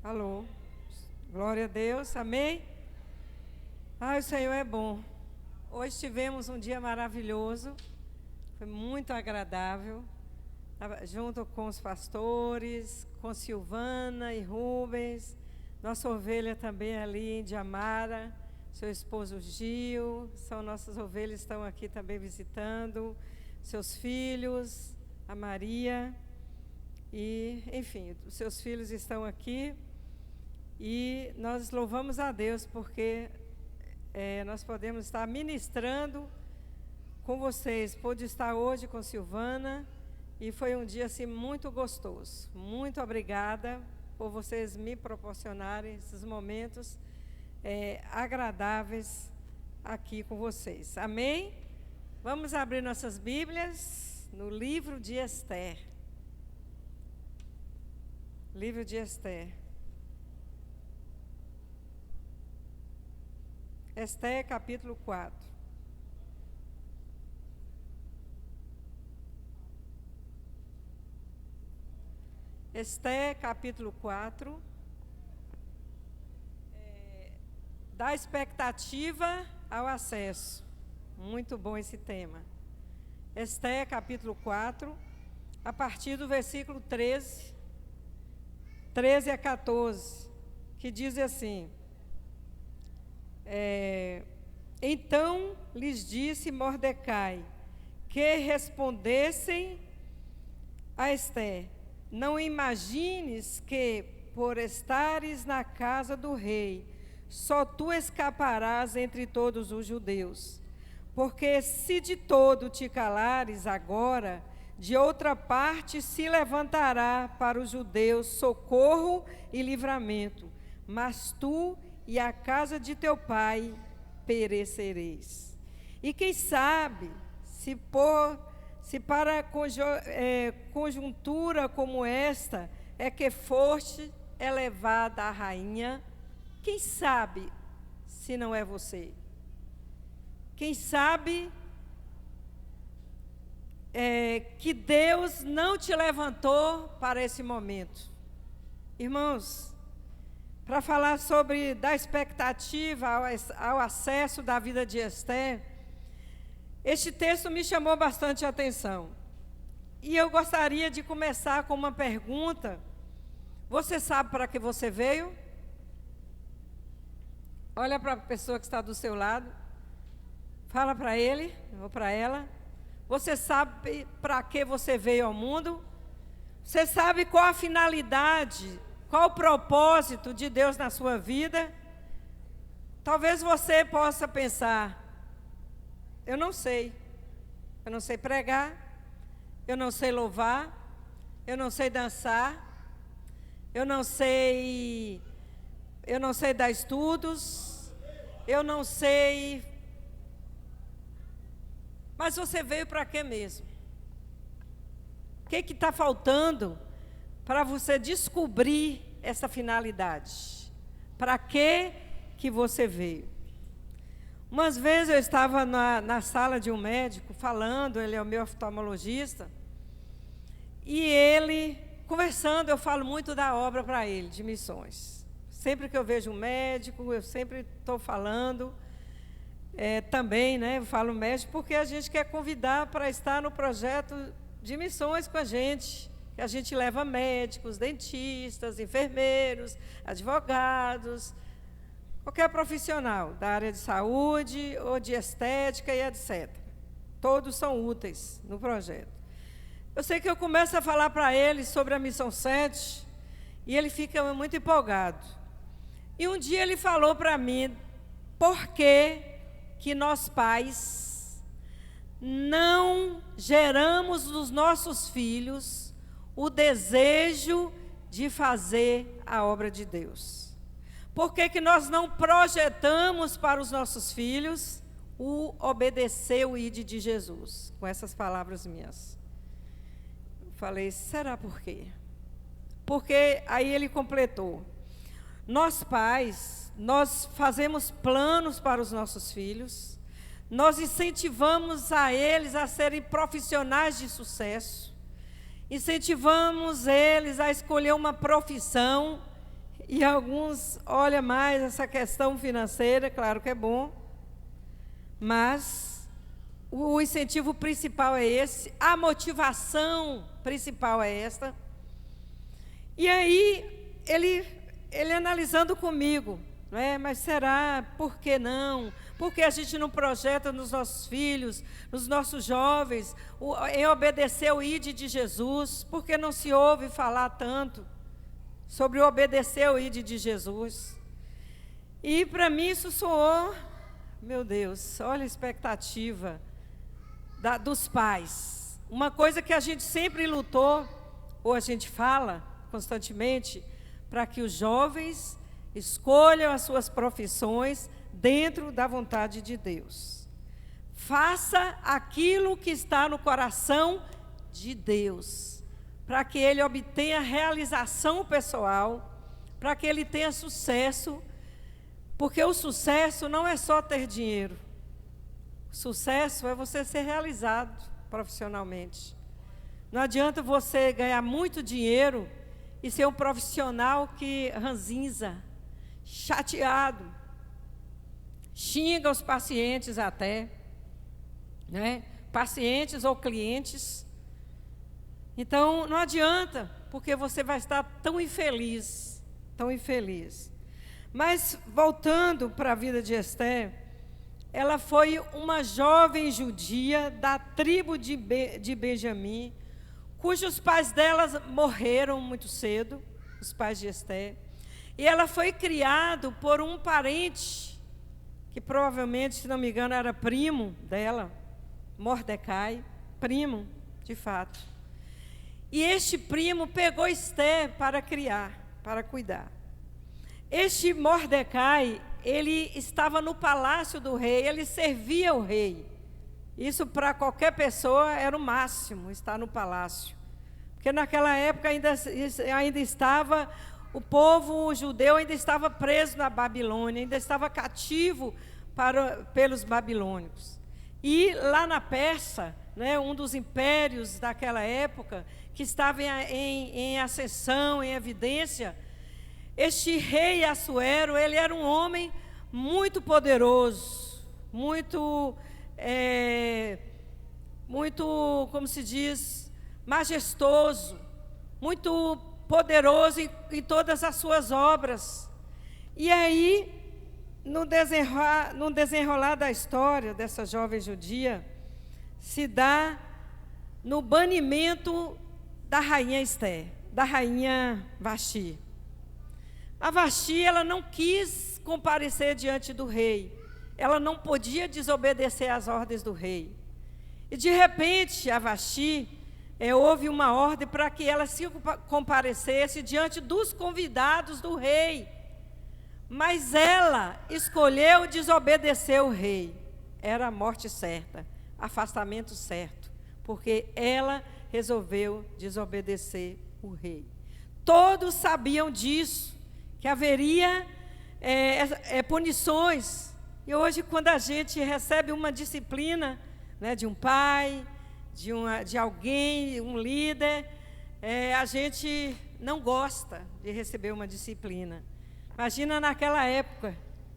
Alô? Glória a Deus, amém? O Senhor é bom. Hoje tivemos um dia maravilhoso, foi muito agradável, junto com os pastores, com Silvana e Rubens, nossa ovelha também ali de Amara, seu esposo Gil, são nossas ovelhas, estão aqui também visitando, seus filhos, a Maria, e enfim, os seus filhos estão aqui. E nós louvamos a Deus porque nós podemos estar ministrando com vocês. Pude estar hoje com Silvana e foi um dia assim muito gostoso. Muito obrigada por vocês me proporcionarem esses momentos agradáveis aqui com vocês. Amém? Vamos abrir nossas Bíblias no livro de Ester. Livro de Ester. Ester, capítulo 4. Ester, capítulo 4. Da expectativa ao acesso. Muito bom esse tema. Ester, capítulo 4, a partir do versículo 13 a 14, que diz assim: Então lhes disse Mordecai que respondessem a Ester: Não imagines que, por estares na casa do rei, só tu escaparás entre todos os judeus. Porque se de todo te calares agora, de outra parte se levantará para os judeus socorro e livramento, mas tu e a casa de teu pai perecereis. E quem sabe, se para conjuntura como esta é que foste elevada a rainha, quem sabe se não é você? Quem sabe que Deus não te levantou para esse momento? Irmãos, para falar sobre da expectativa ao acesso da vida de Ester, este texto me chamou bastante a atenção. E eu gostaria de começar com uma pergunta. Você sabe para que você veio? Olha para a pessoa que está do seu lado. Fala para ele ou para ela. Você sabe para que você veio ao mundo? Você sabe qual a finalidade, qual o propósito de Deus na sua vida? Talvez você possa pensar: eu não sei pregar, eu não sei louvar, eu não sei dançar, eu não sei dar estudos, eu não sei. Mas você veio para quê mesmo? O que está faltando para você descobrir essa finalidade? Para que você veio? Umas vezes eu estava na sala de um médico falando, ele é o meu oftalmologista, e ele, conversando, eu falo muito da obra para ele, de missões. Sempre que eu vejo um médico, eu sempre estou falando, também, né, eu falo médico, porque a gente quer convidar para estar no projeto de missões com a gente leva médicos, dentistas, enfermeiros, advogados, qualquer profissional da área de saúde ou de estética e etc. Todos são úteis no projeto. Eu sei que eu começo a falar para ele sobre a Missão 7 e ele fica muito empolgado. E um dia ele falou para mim: por que nós pais não geramos nos nossos filhos o desejo de fazer a obra de Deus? Por que nós não projetamos para os nossos filhos o obedecer o ide de Jesus? Com essas palavras minhas. Eu falei: será por quê? Porque aí ele completou: nós pais, nós fazemos planos para os nossos filhos, nós incentivamos a eles a serem profissionais de sucesso, incentivamos eles a escolher uma profissão E alguns olham mais essa questão financeira, claro que é bom, mas o incentivo principal é esse, a motivação principal é esta. E aí, ele analisando comigo, né? Mas será, por que não? Por que a gente não projeta nos nossos filhos, nos nossos jovens, em obedecer o ID de Jesus? Por que não se ouve falar tanto sobre obedecer o ID de Jesus? E para mim isso soou, meu Deus, olha a expectativa dos pais. Uma coisa que a gente sempre lutou, ou a gente fala constantemente, para que os jovens escolham as suas profissões dentro da vontade de Deus. Faça aquilo que está no coração de Deus, para que ele obtenha realização pessoal, para que ele tenha sucesso, porque o sucesso não é só ter dinheiro. O sucesso é você ser realizado profissionalmente. Não adianta você ganhar muito dinheiro e ser um profissional que ranzinza, chateado, xinga os pacientes até, né? Pacientes ou clientes. Então, não adianta, porque você vai estar tão infeliz, tão infeliz. Mas, voltando para a vida de Esther, ela foi uma jovem judia da tribo de Benjamim, cujos pais dela morreram muito cedo, os pais de Esther. E ela foi criada por um parente, que provavelmente, se não me engano, era primo dela, Mordecai, primo, de fato. E este primo pegou Esther para criar, para cuidar. Este Mordecai, ele estava no palácio do rei, ele servia o rei. Isso para qualquer pessoa era o máximo, estar no palácio. Porque naquela época ainda estava, o povo judeu ainda estava preso na Babilônia, ainda estava cativo pelos babilônicos. E lá na Pérsia, né, um dos impérios daquela época, que estava em ascensão, em evidência, este rei Assuero, ele era um homem muito poderoso, muito, como se diz, majestoso, muito poderoso em todas as suas obras. E aí, no desenrolar da história dessa jovem judia, se dá no banimento da rainha Esther, da rainha Vasti. A Vasti, ela não quis comparecer diante do rei, ela não podia desobedecer às ordens do rei. E de repente, a Vasti, houve uma ordem para que ela se comparecesse diante dos convidados do rei. Mas ela escolheu desobedecer o rei. Era a morte certa, afastamento certo, porque ela resolveu desobedecer o rei. Todos sabiam disso, que haveria punições. E hoje, quando a gente recebe uma disciplina, né, de um pai, de alguém, um líder, a gente não gosta de receber uma disciplina. Imagina naquela época,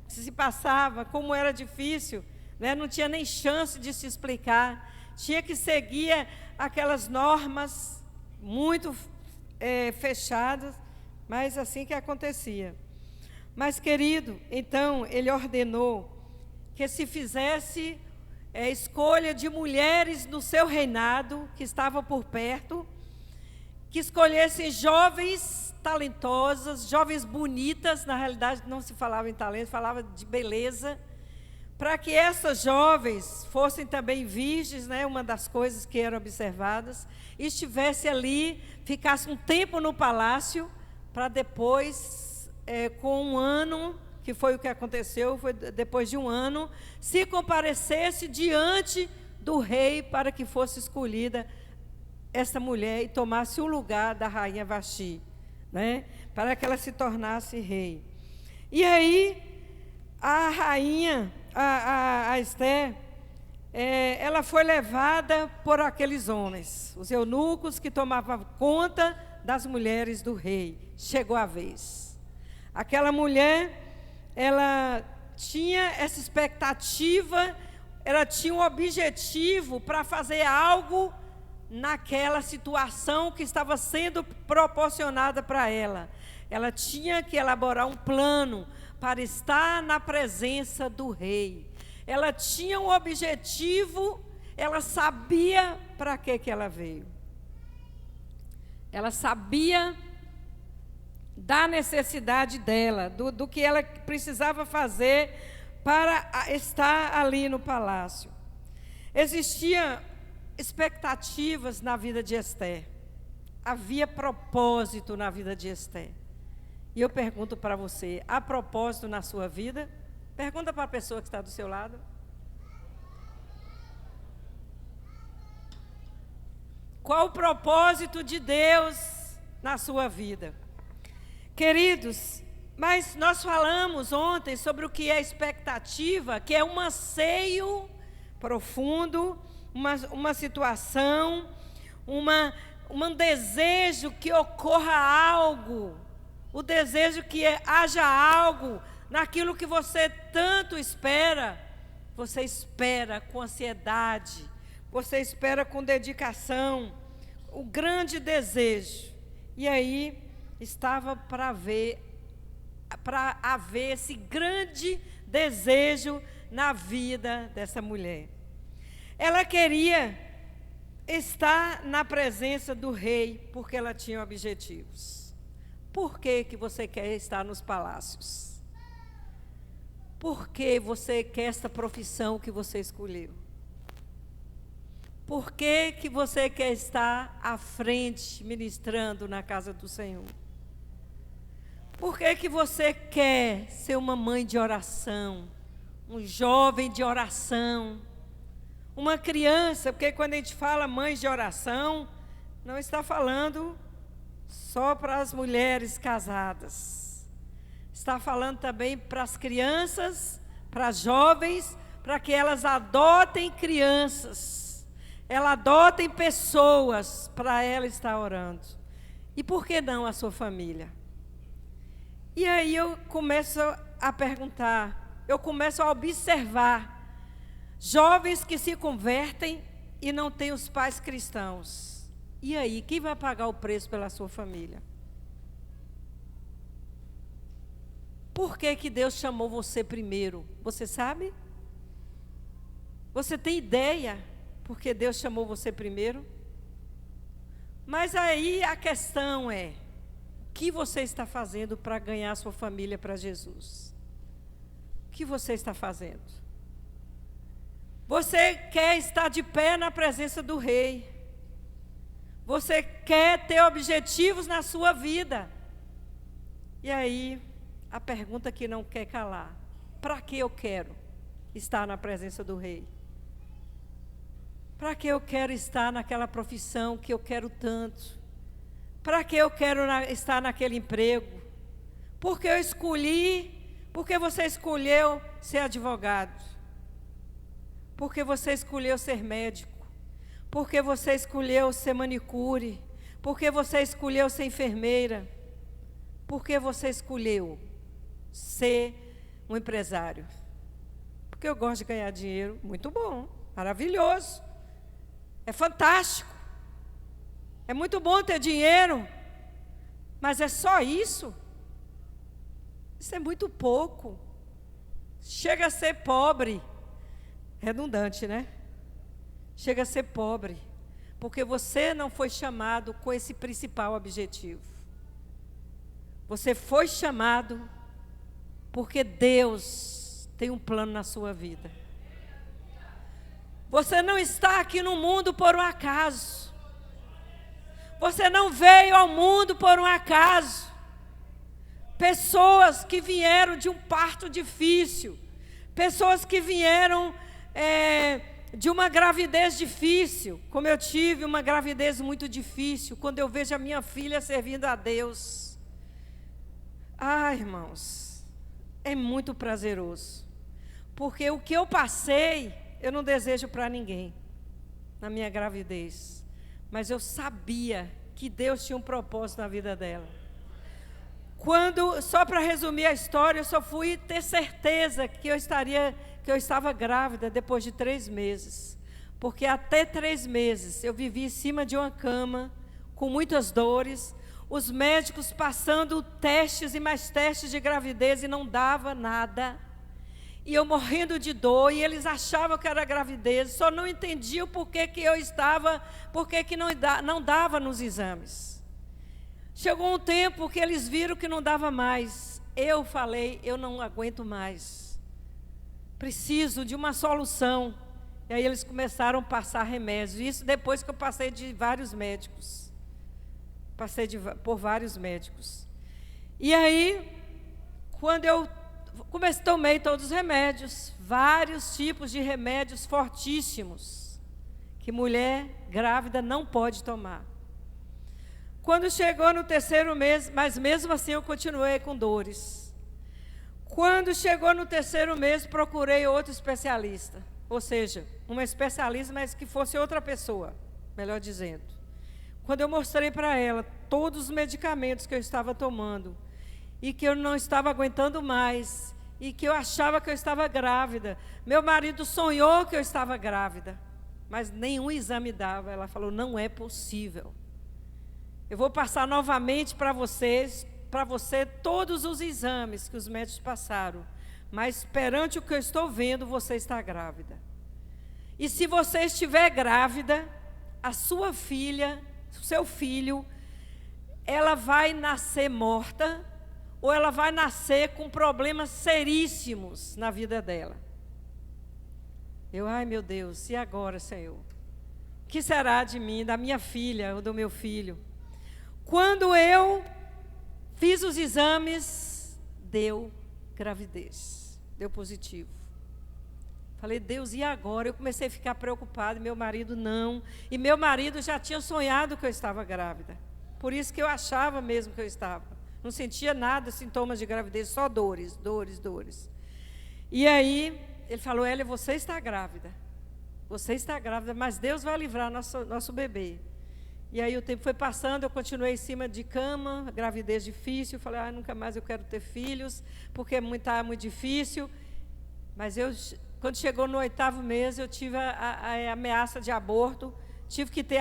se passava, como era difícil, né? Não tinha nem chance de se explicar, tinha que seguir aquelas normas muito fechadas, mas assim que acontecia. Mas, querido, então, ele ordenou que se fizesse escolha de mulheres no seu reinado, que estavam por perto, que escolhessem jovens talentosas, jovens bonitas, na realidade não se falava em talento, falava de beleza, para que essas jovens fossem também virgens, né, uma das coisas que eram observadas, e estivesse ali, ficasse um tempo no palácio, para depois, com um ano, que foi o que aconteceu, foi depois de um ano, se comparecesse diante do rei para que fosse escolhida essa mulher e tomasse o lugar da rainha Vasti, né? Para que ela se tornasse rei. E aí, a rainha, a Esther, ela foi levada por aqueles homens, os eunucos que tomavam conta das mulheres do rei. Chegou a vez. Aquela mulher, ela tinha essa expectativa, ela tinha um objetivo para fazer algo naquela situação que estava sendo proporcionada para ela. Ela tinha que elaborar um plano para estar na presença do rei. Ela tinha um objetivo, ela sabia para que ela veio. Ela sabia da necessidade dela, do que ela precisava fazer para estar ali no palácio. Existiam expectativas na vida de Ester. Havia propósito na vida de Ester. E eu pergunto para você, há propósito na sua vida? Pergunta para a pessoa que está do seu lado. Qual o propósito de Deus na sua vida? Queridos, mas nós falamos ontem sobre o que é expectativa, que é um anseio profundo, uma situação, um desejo que ocorra algo, o desejo que haja algo naquilo que você tanto espera. Você espera com ansiedade, você espera com dedicação, o grande desejo. E aí estava para haver esse grande desejo na vida dessa mulher. Ela queria estar na presença do rei, porque ela tinha objetivos. Por que você quer estar nos palácios? Por que você quer esta profissão que você escolheu? Por que você quer estar à frente, ministrando na casa do Senhor? Por que você quer ser uma mãe de oração, um jovem de oração, uma criança? Porque quando a gente fala mães de oração, não está falando só para as mulheres casadas. Está falando também para as crianças, para as jovens, para que elas adotem crianças, elas adotem pessoas para ela estar orando. E por que não a sua família? E aí eu começo a perguntar, eu começo a observar jovens que se convertem e não têm os pais cristãos. E aí, quem vai pagar o preço pela sua família? Por que Deus chamou você primeiro? Você sabe? Você tem ideia por que Deus chamou você primeiro? Mas aí a questão é, o que você está fazendo para ganhar sua família para Jesus? O que você está fazendo? Você quer estar de pé na presença do rei. Você quer ter objetivos na sua vida. E aí, a pergunta que não quer calar: para que eu quero estar na presença do rei? Para que eu quero estar naquela profissão que eu quero tanto? Para que eu quero estar naquele emprego? Porque eu escolhi, porque você escolheu ser advogado? Porque você escolheu ser médico? Porque você escolheu ser manicure? Porque você escolheu ser enfermeira? Porque você escolheu ser um empresário? Porque eu gosto de ganhar dinheiro. Muito bom, maravilhoso. É fantástico. É muito bom ter dinheiro. Mas é só isso? Isso é muito pouco. Chega a ser pobre. Redundante, né? Chega a ser pobre. Porque você não foi chamado com esse principal objetivo. Você foi chamado porque Deus tem um plano na sua vida. Você não está aqui no mundo por um acaso. Você não veio ao mundo por um acaso. Pessoas que vieram de um parto difícil. Pessoas que vieram de uma gravidez difícil. Como eu tive uma gravidez muito difícil. Quando eu vejo a minha filha servindo a Deus. Ah, irmãos, é muito prazeroso. Porque o que eu passei, eu não desejo para ninguém. Na minha gravidez. Mas eu sabia que Deus tinha um propósito na vida dela. Só para resumir a história, eu só fui ter certeza que eu estava grávida depois de 3 meses. Porque até 3 meses eu vivi em cima de uma cama, com muitas dores, os médicos passando testes e mais testes de gravidez e não dava nada. E eu morrendo de dor, e eles achavam que era gravidez, só não entendiam por que eu estava, por que não dava nos exames. Chegou um tempo que eles viram que não dava mais. Eu falei, eu não aguento mais. Preciso de uma solução. E aí eles começaram a passar remédios. Isso depois que eu passei de vários médicos. Por vários médicos. E aí, quando eu tomei todos os remédios, vários tipos de remédios fortíssimos, que mulher grávida não pode tomar. Quando chegou no 3º mês, mas mesmo assim eu continuei com dores. Quando chegou no 3º mês, procurei outro especialista. Ou seja, uma especialista, mas que fosse outra pessoa, melhor dizendo. Quando eu mostrei para ela todos os medicamentos que eu estava tomando, e que eu não estava aguentando mais, e que eu achava que eu estava grávida. Meu marido sonhou que eu estava grávida, mas nenhum exame dava. Ela falou, não é possível. Eu vou passar novamente para você todos os exames que os médicos passaram, mas perante o que eu estou vendo, você está grávida. E se você estiver grávida, a sua filha, o seu filho, ela vai nascer morta, ou ela vai nascer com problemas seríssimos na vida dela. Ai meu Deus, e agora, Senhor? O que será de mim, da minha filha ou do meu filho? Quando eu fiz os exames, deu gravidez, deu positivo. Falei, Deus, e agora? Eu comecei a ficar preocupada, e meu marido não. E meu marido já tinha sonhado que eu estava grávida. Por isso que eu achava mesmo que eu estava. Não sentia nada, sintomas de gravidez, só dores, dores, dores. E aí, ele falou, Hélia, você está grávida. Você está grávida, mas Deus vai livrar nosso bebê. E aí o tempo foi passando, eu continuei em cima de cama, gravidez difícil. Falei, nunca mais eu quero ter filhos, porque está muito difícil. Mas quando chegou no 8º mês, eu tive a ameaça de aborto. Tive que ter,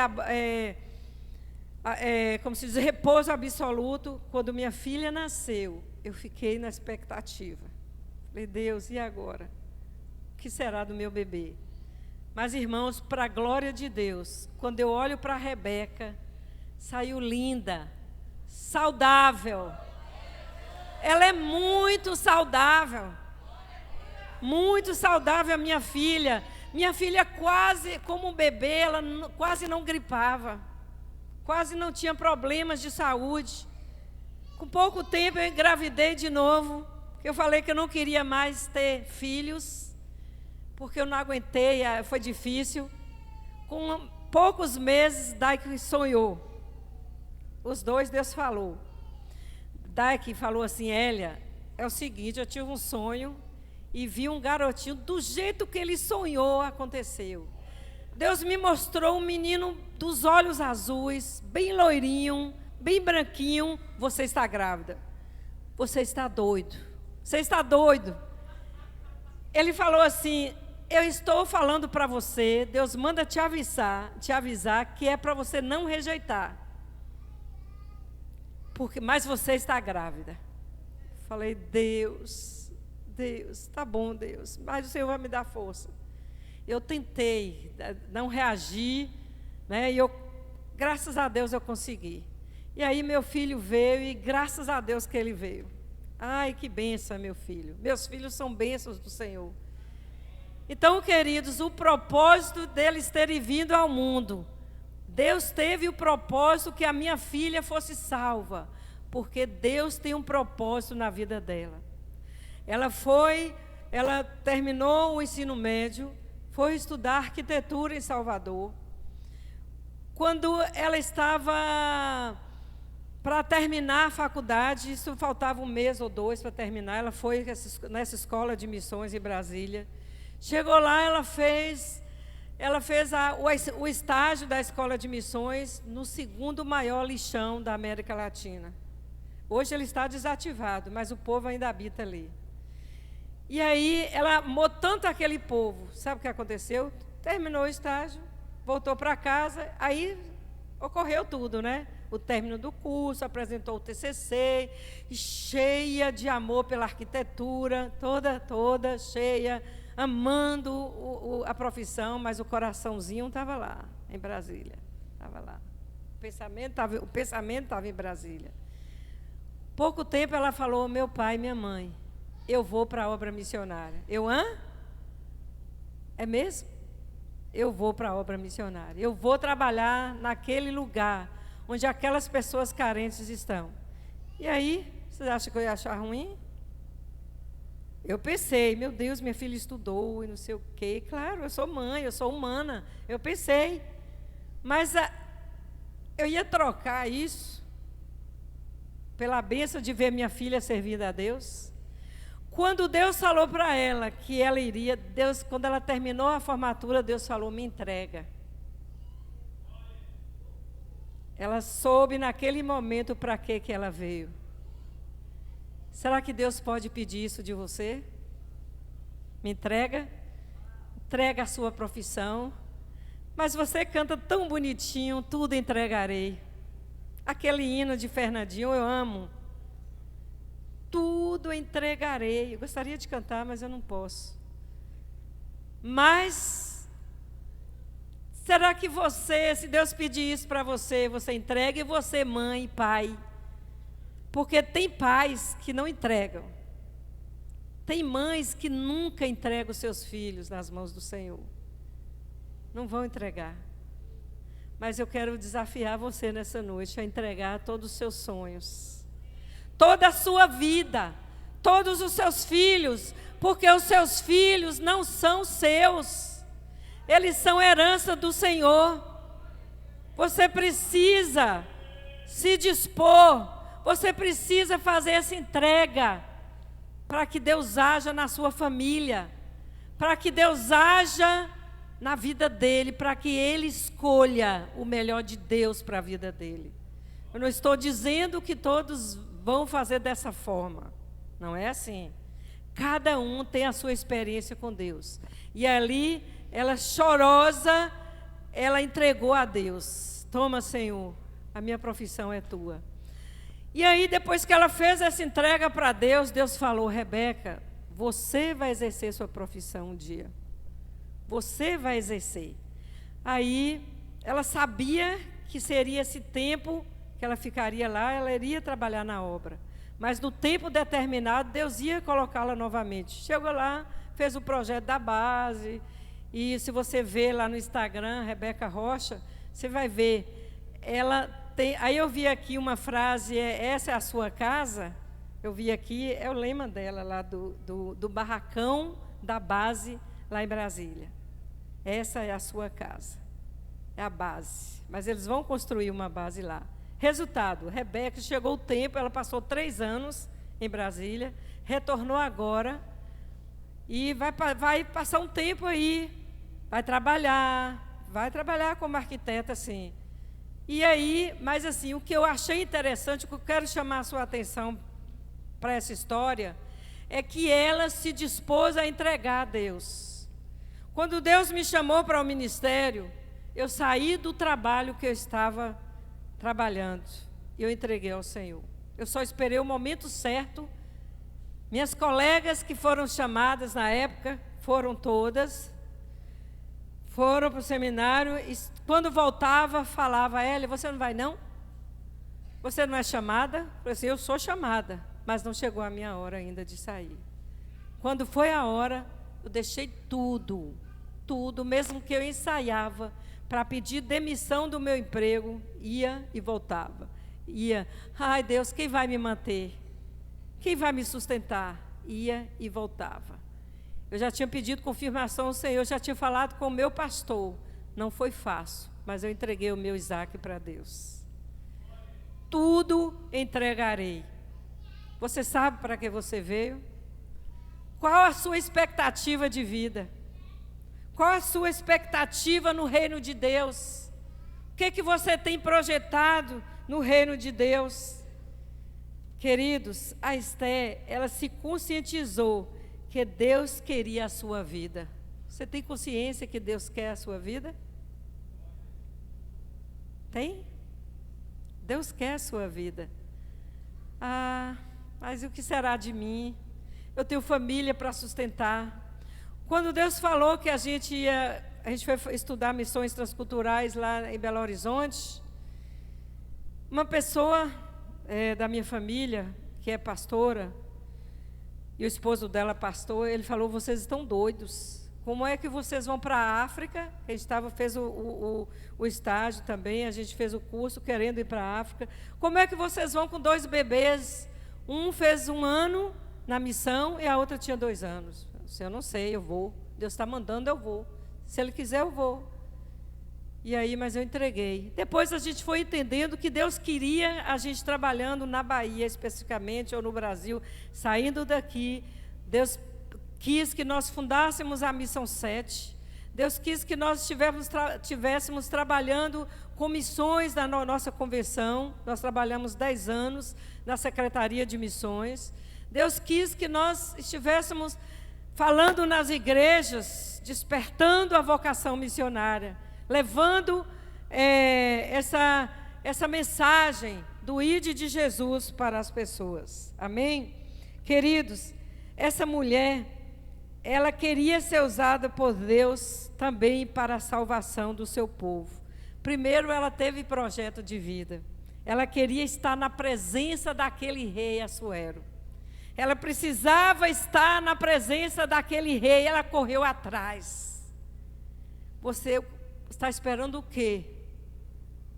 como se diz, repouso absoluto. Quando minha filha nasceu, eu fiquei na expectativa. Falei, Deus, e agora? O que será do meu bebê? Mas, irmãos, para a glória de Deus, quando eu olho para a Rebeca, saiu linda, saudável. Ela é muito saudável. Muito saudável, a minha filha. Minha filha quase, como um bebê, ela quase não gripava. Quase não tinha problemas de saúde. Com pouco tempo eu engravidei de novo, porque eu falei que eu não queria mais ter filhos, porque eu não aguentei, foi difícil. Com poucos meses, Daik sonhou. Os dois, Deus falou. Daik falou assim, Hélia, é o seguinte, eu tive um sonho e vi um garotinho, do jeito que ele sonhou, aconteceu. Deus me mostrou um menino dos olhos azuis, bem loirinho, bem branquinho. Você está grávida. Você está doido. Você está doido. Ele falou assim, eu estou falando para você, Deus manda te avisar que é para você não rejeitar. Mas você está grávida. Falei, Deus, tá bom, Deus, mas o Senhor vai me dar força. Eu tentei não reagir, né? E graças a Deus eu consegui. E aí meu filho veio e graças a Deus que ele veio. Ai, que bênção, meu filho. Meus filhos são bênçãos do Senhor. Então, queridos, o propósito deles terem vindo ao mundo, Deus teve o propósito que a minha filha fosse salva, porque Deus tem um propósito na vida dela. Ela terminou o ensino médio, foi estudar arquitetura em Salvador. Quando ela estava para terminar a faculdade, isso faltava 1 mês ou 2 para terminar, ela foi nessa escola de missões em Brasília. Chegou lá, ela fez o estágio da escola de missões no 2º maior lixão da América Latina. Hoje ele está desativado, mas o povo ainda habita ali. E aí ela amou tanto aquele povo. Sabe o que aconteceu? Terminou o estágio, voltou para casa, aí ocorreu tudo, né? O término do curso, apresentou o TCC, cheia de amor pela arquitetura, toda cheia, amando a profissão, mas o coraçãozinho estava lá, em Brasília. Estava lá. O pensamento estava em Brasília. Pouco tempo ela falou, meu pai e minha mãe, eu vou para a obra missionária. É mesmo? Eu vou para a obra missionária. Eu vou trabalhar naquele lugar onde aquelas pessoas carentes estão. E aí, vocês acham que eu ia achar ruim? Eu pensei, meu Deus, minha filha estudou e não sei o quê. Claro, eu sou mãe, eu sou humana. Eu pensei. Mas eu ia trocar isso pela bênção de ver minha filha servindo a Deus. Quando Deus falou para ela que ela iria, quando ela terminou a formatura, Deus falou, me entrega. Ela soube naquele momento para que ela veio. Será que Deus pode pedir isso de você? Me entrega? Entrega a sua profissão. Mas você canta tão bonitinho, tudo entregarei. Aquele hino de Fernandinho, eu amo. Tudo entregarei. Eu gostaria de cantar, mas eu não posso. Mas, será que você, se Deus pedir isso para você, você entrega? E você, mãe e pai? Porque tem pais que não entregam. Tem mães que nunca entregam os seus filhos nas mãos do Senhor. Não vão entregar. Mas eu quero desafiar você nessa noite a entregar todos os seus sonhos, toda a sua vida, todos os seus filhos, porque os seus filhos não são seus, eles são herança do Senhor. Você precisa se dispor, você precisa fazer essa entrega, para que Deus haja na sua família, para que Deus haja na vida dele, para que ele escolha o melhor de Deus para a vida dele. Eu não estou dizendo que todos vão fazer dessa forma, não é assim. Cada um tem a sua experiência com Deus. E ali, ela chorosa, ela entregou a Deus. Toma, Senhor, a minha profissão é tua. E aí, depois que ela fez essa entrega para Deus, Deus falou, Rebeca, você vai exercer sua profissão um dia. Você vai exercer. Aí, ela sabia que seria esse tempo que ela ficaria lá, ela iria trabalhar na obra. Mas no tempo determinado, Deus ia colocá-la novamente. Chegou lá, fez o projeto da base. E se você ver lá no Instagram, Rebeca Rocha, você vai ver. Ela tem. Aí eu vi aqui uma frase, essa é a sua casa? Eu vi aqui, é o lema dela lá do barracão da base lá em Brasília. Essa é a sua casa, é a base. Mas eles vão construir uma base lá. Resultado, Rebeca, chegou o tempo, ela passou 3 anos em Brasília, retornou agora e vai passar um tempo aí, vai trabalhar como arquiteta, sim. E aí, mas assim, o que eu achei interessante, o que eu quero chamar a sua atenção para essa história, é que ela se dispôs a entregar a Deus. Quando Deus me chamou para o ministério, eu saí do trabalho que eu estava trabalhando, e eu entreguei ao Senhor. Eu só esperei o momento certo. Minhas colegas que foram chamadas na época, foram todas, foram para o seminário, e quando voltava, falava, Hélia, você não vai não? Você não é chamada? Eu falei assim, eu sou chamada, mas não chegou a minha hora ainda de sair. Quando foi a hora, eu deixei tudo, mesmo que eu ensaiava, para pedir demissão do meu emprego, ia e voltava. Ai Deus, quem vai me manter? Quem vai me sustentar? Ia e voltava. Eu já tinha pedido confirmação ao Senhor, já tinha falado com o meu pastor. Não foi fácil, mas eu entreguei o meu Isaac para Deus. Tudo entregarei. Você sabe para que você veio? Qual a sua expectativa de vida? Qual a sua expectativa no reino de Deus? O que você tem projetado no reino de Deus? Queridos, a Esté, ela se conscientizou que Deus queria a sua vida. Você tem consciência que Deus quer a sua vida? Tem? Deus quer a sua vida. Ah, mas o que será de mim? Eu tenho família para sustentar. Quando Deus falou que a gente foi estudar missões transculturais lá em Belo Horizonte, uma pessoa da minha família, que é pastora, e o esposo dela pastor, ele falou: vocês estão doidos. Como é que vocês vão para a África? A gente fez o estágio também, a gente fez o curso querendo ir para a África. Como é que vocês vão com 2 bebês? Um fez 1 ano na missão e a outra tinha 2 anos. Eu não sei, eu vou. Deus está mandando, eu vou. Se Ele quiser, eu vou. E aí, mas eu entreguei. Depois a gente foi entendendo que Deus queria a gente trabalhando na Bahia, especificamente, ou no Brasil, saindo daqui. Deus quis que nós fundássemos a Missão 7. Deus quis que nós estivéssemos trabalhando com missões na nossa convenção. Nós trabalhamos 10 anos na Secretaria de Missões. Deus quis que nós estivéssemos falando nas igrejas, despertando a vocação missionária, levando essa mensagem do Ide de Jesus para as pessoas. Amém? Queridos, essa mulher, ela queria ser usada por Deus também para a salvação do seu povo. Primeiro, ela teve projeto de vida. Ela queria estar na presença daquele rei Assuero. Ela precisava estar na presença daquele rei, ela correu atrás. Você está esperando o quê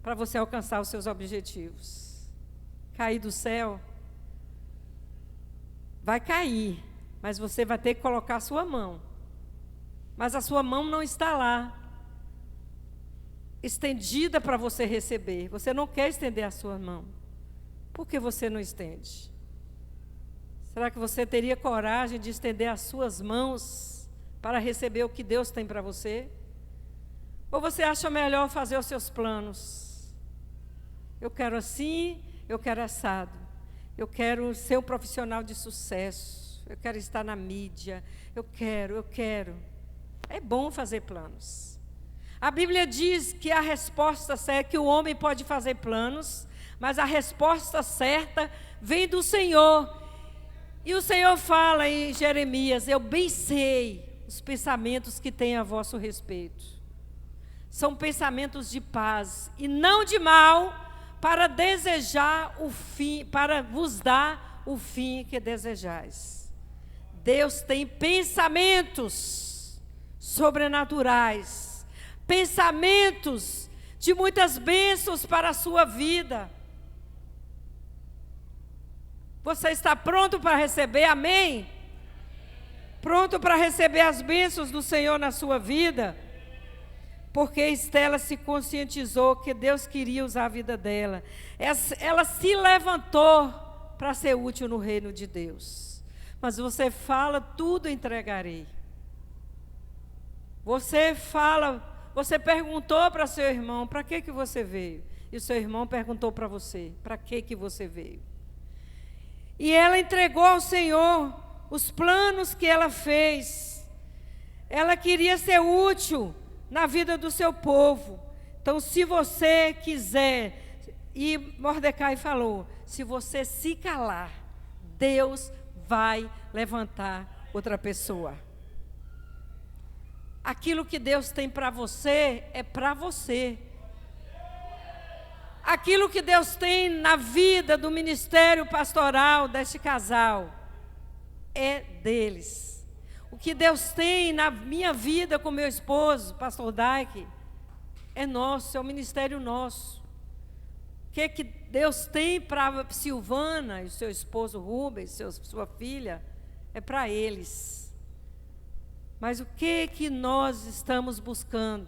para você alcançar os seus objetivos? Cair do céu? Vai cair, mas você vai ter que colocar a sua mão. Mas a sua mão não está lá, estendida para você receber. Você não quer estender a sua mão. Por que você não estende? Será que você teria coragem de estender as suas mãos para receber o que Deus tem para você? Ou você acha melhor fazer os seus planos? Eu quero assim, eu quero assado. Eu quero ser um profissional de sucesso. Eu quero estar na mídia. Eu quero. É bom fazer planos. A Bíblia diz que a resposta certa, que o homem pode fazer planos, mas a resposta certa vem do Senhor. E o Senhor fala em Jeremias: eu bem sei os pensamentos que tenho a vosso respeito. São pensamentos de paz e não de mal, para desejar o fim, para vos dar o fim que desejais. Deus tem pensamentos sobrenaturais, pensamentos de muitas bênçãos para a sua vida. Você está pronto para receber? Amém? Pronto para receber as bênçãos do Senhor na sua vida? Porque Estela se conscientizou que Deus queria usar a vida dela. Ela se levantou para ser útil no reino de Deus. Mas você fala: tudo entregarei. Você perguntou para seu irmão: para que você veio? E o seu irmão perguntou para você: para que você veio? E ela entregou ao Senhor os planos que ela fez. Ela queria ser útil na vida do seu povo. Então, se você quiser, e Mordecai falou: se você se calar, Deus vai levantar outra pessoa. Aquilo que Deus tem para você é para você. Aquilo que Deus tem na vida do ministério pastoral deste casal é deles. O que Deus tem na minha vida com meu esposo, pastor Daik, é nosso, é o ministério nosso. O que Deus tem para Silvana e o seu esposo Rubens, sua filha, é para eles. Mas o que nós estamos buscando?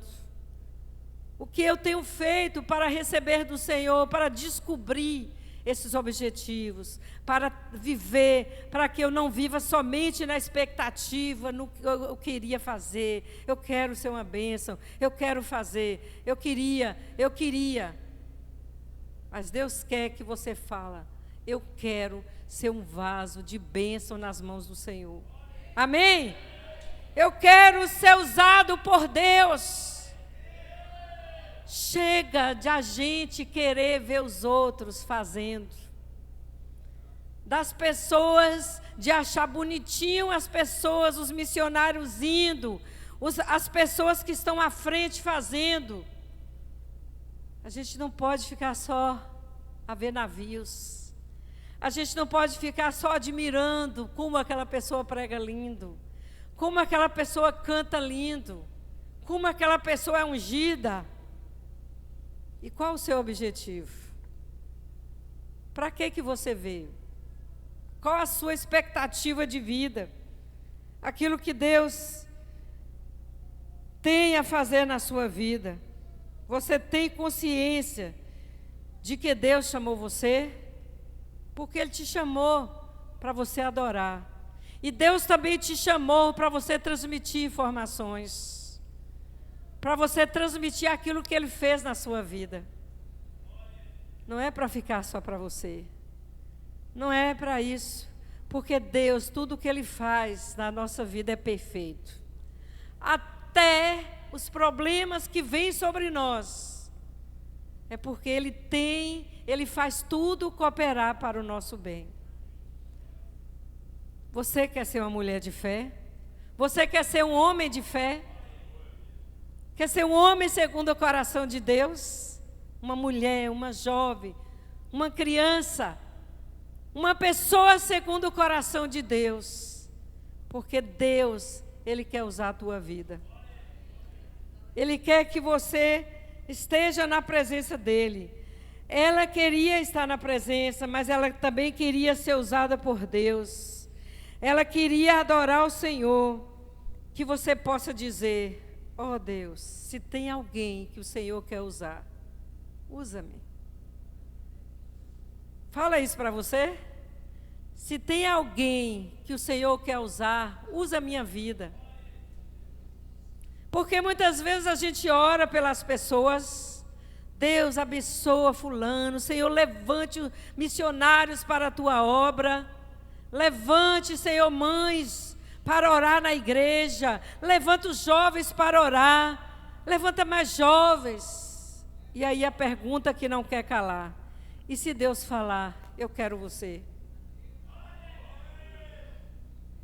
O que eu tenho feito para receber do Senhor, para descobrir esses objetivos, para viver, para que eu não viva somente na expectativa, no que eu queria fazer. Eu quero ser uma bênção, eu quero fazer, eu queria. Mas Deus quer que você fala: Eu quero ser um vaso de bênção nas mãos do Senhor. Amém? Eu quero ser usado por Deus. Chega de a gente querer ver os outros fazendo. Das pessoas, de achar bonitinho as pessoas, os missionários indo, as pessoas que estão à frente fazendo. A gente não pode ficar só a ver navios. A gente não pode ficar só admirando como aquela pessoa prega lindo, como aquela pessoa canta lindo, como aquela pessoa é ungida. E qual o seu objetivo? Para que você veio? Qual a sua expectativa de vida? Aquilo que Deus tem a fazer na sua vida. Você tem consciência de que Deus chamou você? Porque Ele te chamou para você adorar. E Deus também te chamou para você transmitir informações. Para você transmitir aquilo que Ele fez na sua vida. Não é para ficar só para você. Não é para isso. Porque Deus, tudo que Ele faz na nossa vida é perfeito. Até os problemas que vêm sobre nós. É porque Ele faz tudo cooperar para o nosso bem. Você quer ser uma mulher de fé? Você quer ser um homem de fé? Quer ser um homem segundo o coração de Deus? Uma mulher, uma jovem, uma criança, uma pessoa segundo o coração de Deus. Porque Deus, Ele quer usar a tua vida. Ele quer que você esteja na presença dEle. Ela queria estar na presença, mas ela também queria ser usada por Deus. Ela queria adorar o Senhor. Que você possa dizer: ó Deus, se tem alguém que o Senhor quer usar, usa-me. Fala isso para você. Se tem alguém que o Senhor quer usar, usa a minha vida. Porque muitas vezes a gente ora pelas pessoas. Deus abençoa fulano. Senhor, levante missionários para a tua obra. Levante, Senhor, mães para orar na igreja. Levanta os jovens para orar. Levanta mais jovens. E aí a pergunta que não quer calar: e se Deus falar, eu quero você?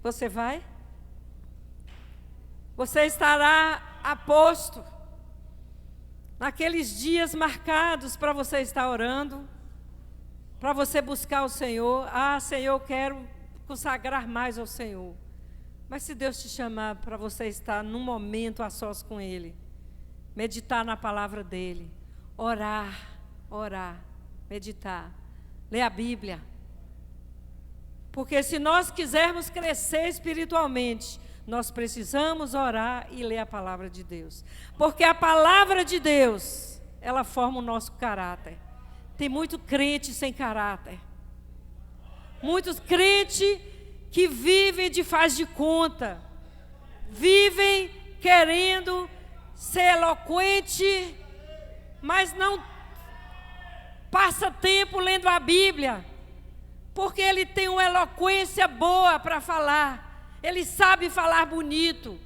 Você vai? Você estará a posto naqueles dias marcados para você estar orando, para você buscar o Senhor. Ah, Senhor, eu quero consagrar mais ao Senhor. Mas se Deus te chamar para você estar num momento a sós com Ele, meditar na palavra dEle, orar, meditar, ler a Bíblia. Porque se nós quisermos crescer espiritualmente, nós precisamos orar e ler a palavra de Deus. Porque a palavra de Deus, ela forma o nosso caráter. Tem muito crente sem caráter. Muitos crentes que vivem de faz de conta. Vivem querendo ser eloquente, mas não passa tempo lendo a Bíblia. Porque ele tem uma eloquência boa para falar. Ele sabe falar bonito.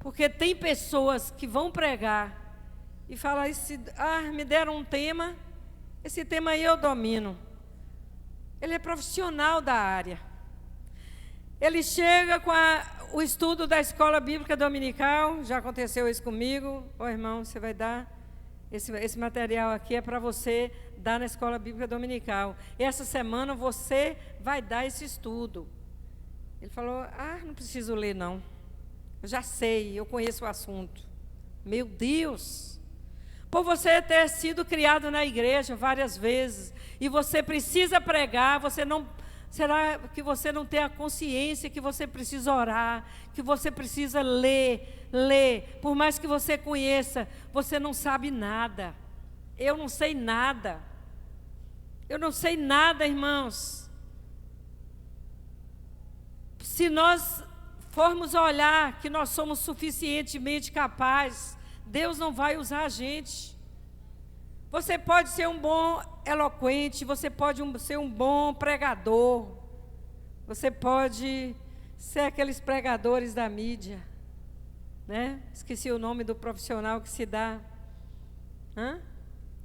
Porque tem pessoas que vão pregar e falam: me deram um tema, esse tema aí eu domino. Ele é profissional da área. Ele chega com o estudo da escola bíblica dominical. Já aconteceu isso comigo. Irmão, você vai dar esse material aqui, é para você dar na escola bíblica dominical. Essa semana você vai dar esse estudo. Ele falou: não preciso ler não, eu já sei, eu conheço o assunto. Meu Deus, por você ter sido criado na igreja várias vezes, e você precisa pregar, será que você não tem a consciência que você precisa orar, que você precisa ler, por mais que você conheça, você não sabe nada. Eu não sei nada, irmãos. Se nós formos olhar que nós somos suficientemente capazes, Deus não vai usar a gente. Você pode ser um bom eloquente, você pode ser um bom pregador, você pode ser aqueles pregadores da mídia, né? Esqueci o nome do profissional que se dá,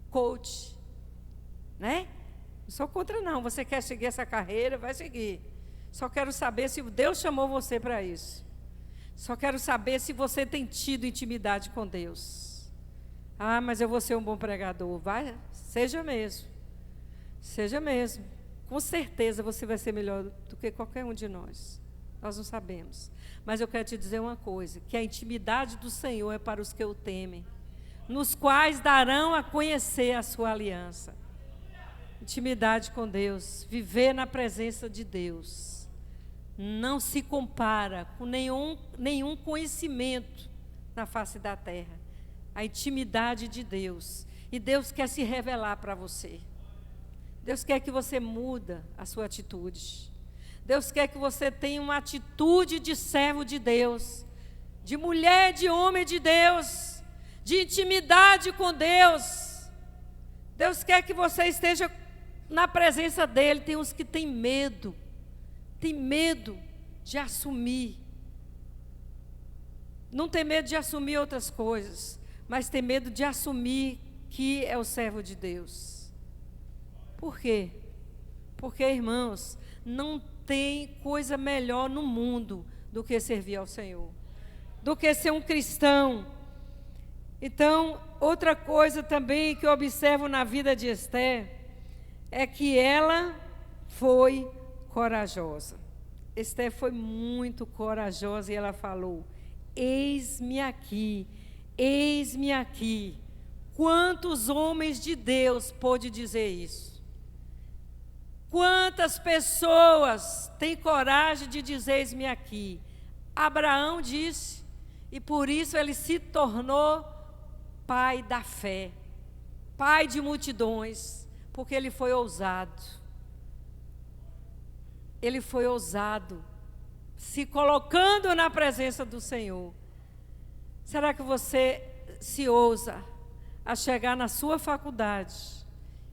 coach, né? Não sou contra não, você quer seguir essa carreira, vai seguir. Só quero saber se Deus chamou você para isso. Só quero saber se você tem tido intimidade com Deus. Ah, mas eu vou ser um bom pregador. Vai, seja mesmo. Seja mesmo. Com certeza você vai ser melhor do que qualquer um de nós. Nós não sabemos. Mas eu quero te dizer uma coisa, que a intimidade do Senhor é para os que o temem, nos quais darão a conhecer a sua aliança. Intimidade com Deus, viver na presença de Deus, não se compara com nenhum conhecimento na face da terra. A intimidade de Deus. E Deus quer se revelar para você. Deus quer que você mude a sua atitude. Deus quer que você tenha uma atitude de servo de Deus, de mulher, de homem de Deus, de intimidade com Deus. Deus quer que você esteja na presença dEle. Tem uns que têm medo de assumir. Não tem medo de assumir outras coisas, mas tem medo de assumir que é o servo de Deus. Por quê? Porque, irmãos, não tem coisa melhor no mundo do que servir ao Senhor, do que ser um cristão. Então, outra coisa também que eu observo na vida de Esther é que ela foi corajosa. Esther foi muito corajosa e ela falou: eis-me aqui, eis-me aqui. Quantos homens de Deus pôde dizer isso? Quantas pessoas têm coragem de dizer eis-me aqui? Abraão disse, e por isso ele se tornou pai da fé, pai de multidões, porque ele foi ousado. Ele foi ousado, se colocando na presença do Senhor. Será que você se ousa a chegar na sua faculdade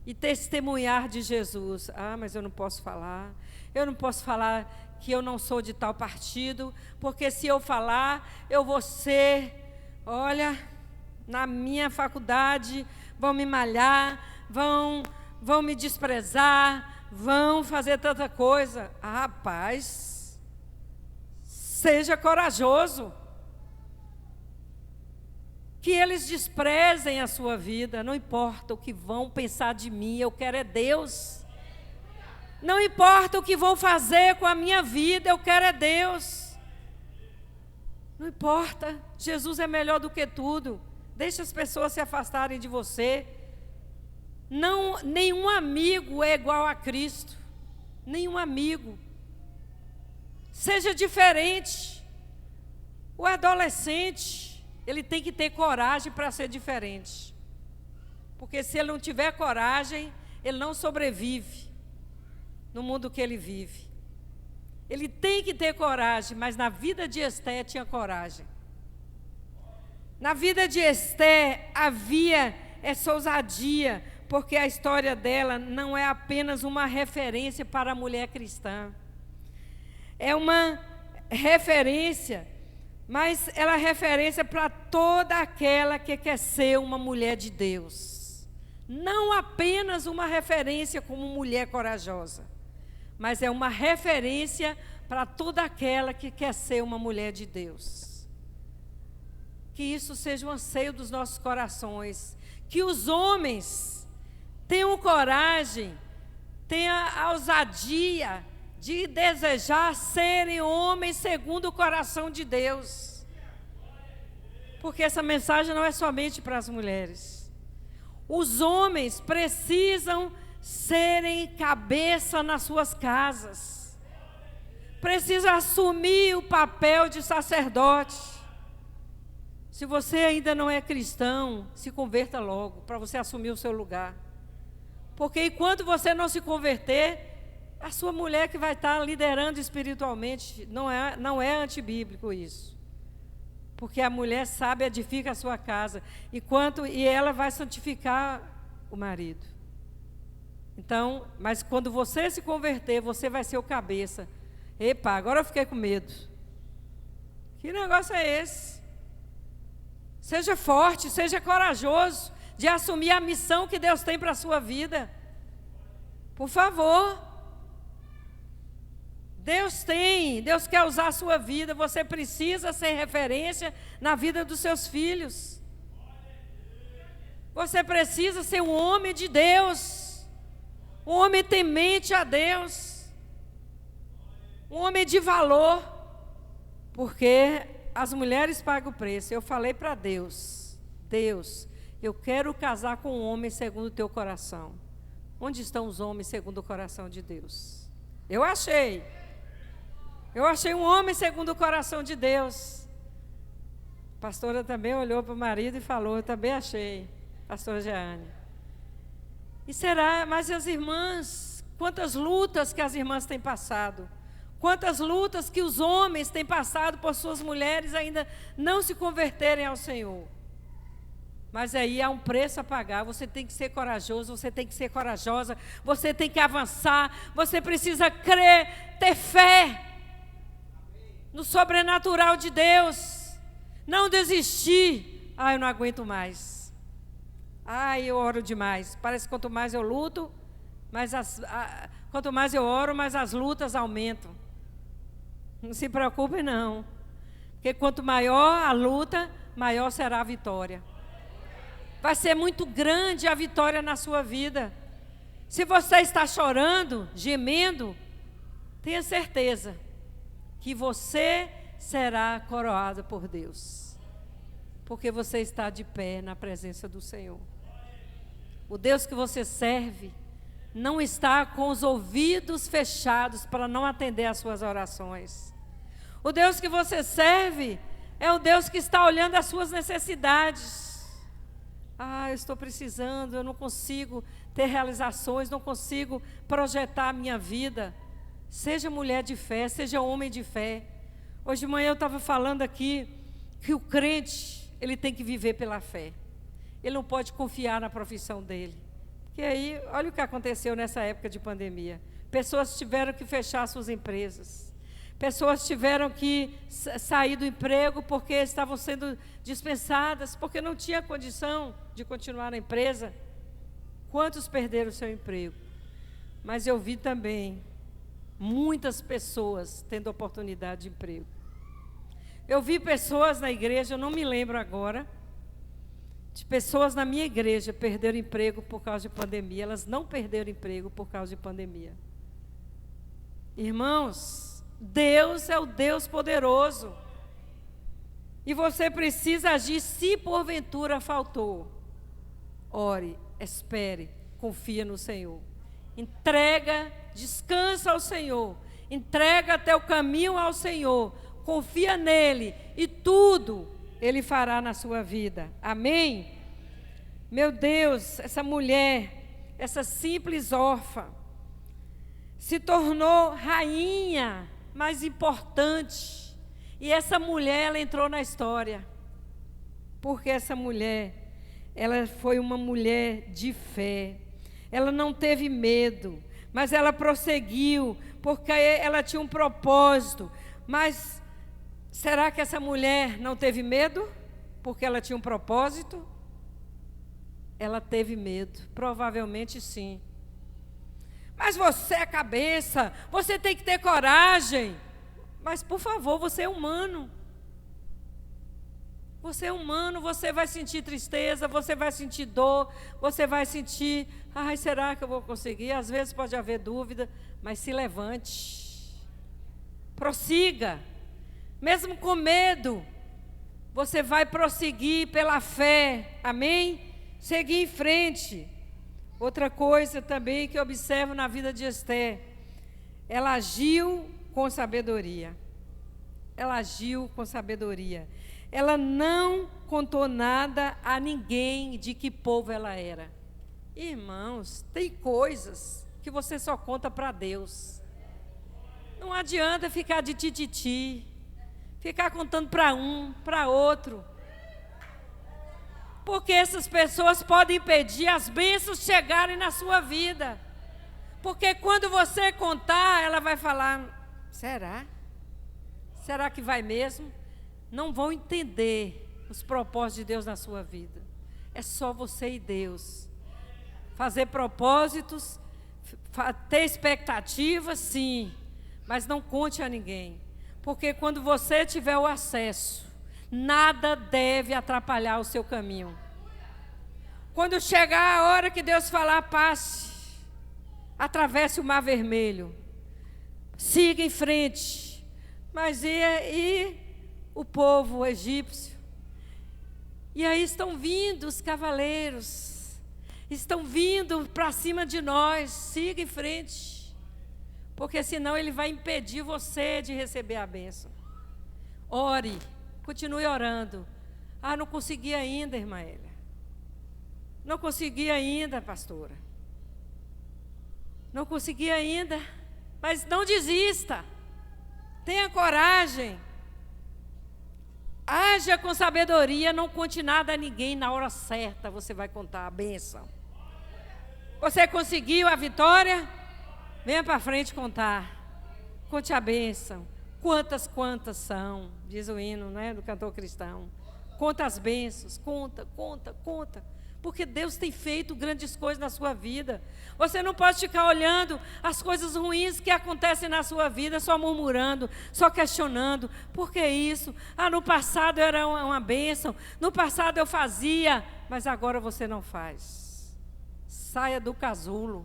e testemunhar de Jesus? Ah, mas eu não posso falar. Eu não posso falar que eu não sou de tal partido, porque se eu falar, eu vou ser, olha, na minha faculdade, vão me malhar, vão me desprezar, vão fazer tanta coisa. Ah, rapaz, seja corajoso. Que eles desprezem a sua vida, não importa o que vão pensar de mim, eu quero é Deus. Não importa o que vão fazer com a minha vida, eu quero é Deus. Não importa, Jesus é melhor do que tudo. Deixa as pessoas se afastarem de você. Não, nenhum amigo é igual a Cristo. Nenhum amigo. Seja diferente. O adolescente, ele tem que ter coragem para ser diferente. Porque se ele não tiver coragem, ele não sobrevive no mundo que ele vive. Ele tem que ter coragem, mas na vida de Esther tinha coragem. Na vida de Esther havia essa ousadia, porque a história dela não é apenas uma referência para a mulher cristã. É uma referência, mas ela é referência para toda aquela que quer ser uma mulher de Deus. Não apenas uma referência como mulher corajosa, mas é uma referência para toda aquela que quer ser uma mulher de Deus. Que isso seja um anseio dos nossos corações. Que os homens tenham coragem, tenham a ousadia de desejar serem homens segundo o coração de Deus. Porque essa mensagem não é somente para as mulheres. Os homens precisam serem cabeça nas suas casas. Precisam assumir o papel de sacerdote. Se você ainda não é cristão, se converta logo, para você assumir o seu lugar. Porque enquanto você não se converter, a sua mulher que vai estar liderando espiritualmente, não é antibíblico isso. Porque a mulher sábia edifica a sua casa, e ela vai santificar o marido. Então, mas quando você se converter, você vai ser o cabeça. Epa, agora eu fiquei com medo. Que negócio é esse? Seja forte, seja corajoso de assumir a missão que Deus tem para a sua vida. Por favor. Deus quer usar a sua vida. Você precisa ser referência na vida dos seus filhos. Você precisa ser um homem de Deus, um homem temente a Deus, um homem de valor, porque as mulheres pagam o preço. Eu falei para Deus, Deus, eu quero casar com um homem segundo o teu coração. Onde estão os homens segundo o coração de Deus? Eu achei um homem segundo o coração de Deus. A pastora também olhou para o marido e falou, eu também achei. Pastora Jeane. E será, mas as irmãs, quantas lutas que as irmãs têm passado, quantas lutas que os homens têm passado por suas mulheres ainda não se converterem ao Senhor. Mas aí há um preço a pagar, você tem que ser corajoso, você tem que ser corajosa, você tem que avançar, você precisa crer, ter fé no sobrenatural de Deus, não desistir. Eu não aguento mais. Eu oro demais. Parece que quanto mais eu luto, quanto mais eu oro, mais as lutas aumentam. Não se preocupe não. Porque quanto maior a luta, maior será a vitória. Vai ser muito grande a vitória na sua vida. Se você está chorando, gemendo, tenha certeza que você será coroado por Deus. Porque você está de pé na presença do Senhor. O Deus que você serve não está com os ouvidos fechados para não atender às suas orações. O Deus que você serve é o Deus que está olhando as suas necessidades. Eu estou precisando, eu não consigo ter realizações, não consigo projetar a minha vida. Seja mulher de fé, seja homem de fé. Hoje de manhã eu estava falando aqui que o crente, ele tem que viver pela fé. Ele não pode confiar na profissão dele. Porque aí, olha o que aconteceu nessa época de pandemia. Pessoas tiveram que fechar suas empresas. Pessoas tiveram que sair do emprego porque estavam sendo dispensadas, porque não tinha condição de continuar na empresa. Quantos perderam o seu emprego? Mas eu vi também muitas pessoas tendo oportunidade de emprego. Eu vi pessoas na igreja, eu não me lembro agora, de pessoas na minha igreja perderam emprego por causa de pandemia. Elas não perderam emprego por causa de pandemia. Irmãos, Deus é o Deus poderoso. E você precisa agir se porventura faltou. Ore, espere, confia no Senhor. Entrega, descansa ao Senhor. Entrega teu caminho ao Senhor. Confia nele e tudo Ele fará na sua vida. Amém? Meu Deus, essa mulher, essa simples órfã, se tornou rainha mais importante. E essa mulher, ela entrou na história. Porque essa mulher, ela foi uma mulher de fé. Ela não teve medo, mas ela prosseguiu, porque ela tinha um propósito. Mas será que essa mulher não teve medo? Porque ela tinha um propósito? Ela teve medo, provavelmente sim. Mas você é cabeça, você tem que ter coragem. Mas, por favor, você é humano. Você é humano, você vai sentir tristeza, você vai sentir dor, você vai sentir, será que eu vou conseguir? Às vezes pode haver dúvida, mas se levante. Prossiga. Mesmo com medo, você vai prosseguir pela fé. Amém? Seguir em frente. Outra coisa também que eu observo na vida de Esther, ela agiu com sabedoria. Ela agiu com sabedoria. Ela não contou nada a ninguém de que povo ela era. Irmãos, tem coisas que você só conta para Deus. Não adianta ficar de tititi, ficar contando para um, para outro. Porque essas pessoas podem impedir as bênçãos chegarem na sua vida. Porque quando você contar, ela vai falar: será? Será que vai mesmo? Não vão entender os propósitos de Deus na sua vida. É só você e Deus. Fazer propósitos, ter expectativas, sim, mas não conte a ninguém. Porque quando você tiver o acesso, nada deve atrapalhar o seu caminho. Quando chegar a hora que Deus falar: passe, atravesse o Mar Vermelho, siga em frente. Mas e o povo egípcio? E aí estão vindo os cavaleiros, estão vindo para cima de nós. Siga em frente, porque senão ele vai impedir você de receber a bênção. Ore, continue orando. Ah, não consegui ainda, irmã Elia. Não consegui ainda, pastora. Não consegui ainda, mas não desista. Tenha coragem. Haja com sabedoria, não conte nada a ninguém. Na hora certa você vai contar a bênção. Você conseguiu a vitória? Venha para frente contar. Conte a bênção. Quantas são, diz o hino, né, do cantor cristão. Conta as bênçãos, conta. Porque Deus tem feito grandes coisas na sua vida. Você não pode ficar olhando as coisas ruins que acontecem na sua vida, só murmurando, só questionando. Por que isso? Ah, no passado era uma bênção, no passado eu fazia, mas agora você não faz. Saia do casulo.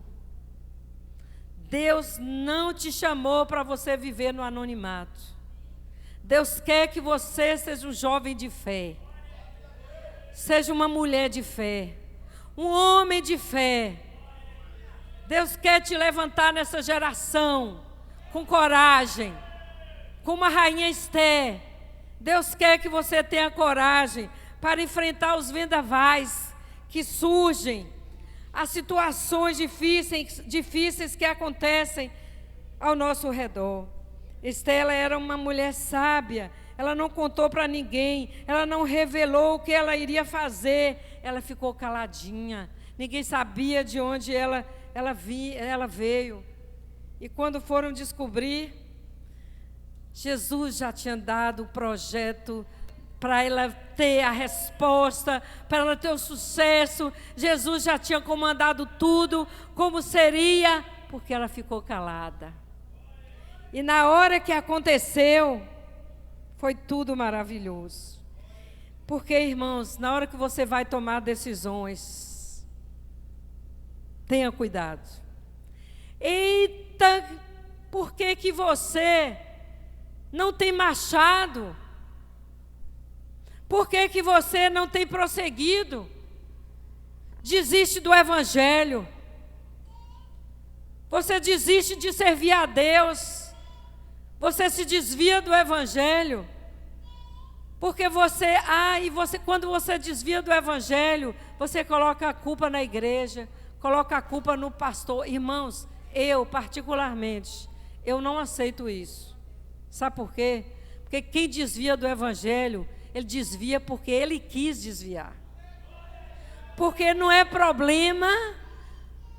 Deus não te chamou para você viver no anonimato. Deus quer que você seja um jovem de fé. Seja uma mulher de fé, um homem de fé. Deus quer te levantar nessa geração com coragem, como a rainha Esther. Deus quer que você tenha coragem para enfrentar os vendavais que surgem, as situações difíceis que acontecem ao nosso redor. Esther era uma mulher sábia. Ela não contou para ninguém, ela não revelou o que ela iria fazer, ela ficou caladinha, ninguém sabia de onde ela veio. E quando foram descobrir, Jesus já tinha dado o projeto para ela ter a resposta, para ela ter o sucesso. Jesus já tinha comandado tudo, como seria, porque ela ficou calada. E na hora que aconteceu, foi tudo maravilhoso. Porque, irmãos, na hora que você vai tomar decisões, tenha cuidado. Eita, por que você não tem machado? Por que você não tem prosseguido? Desiste do evangelho. Você desiste de servir a Deus. Você se desvia do evangelho. Porque quando você desvia do evangelho, você coloca a culpa na igreja, coloca a culpa no pastor. Irmãos, eu particularmente, eu não aceito isso. Sabe por quê? Porque quem desvia do evangelho, ele desvia porque ele quis desviar. Porque não é problema,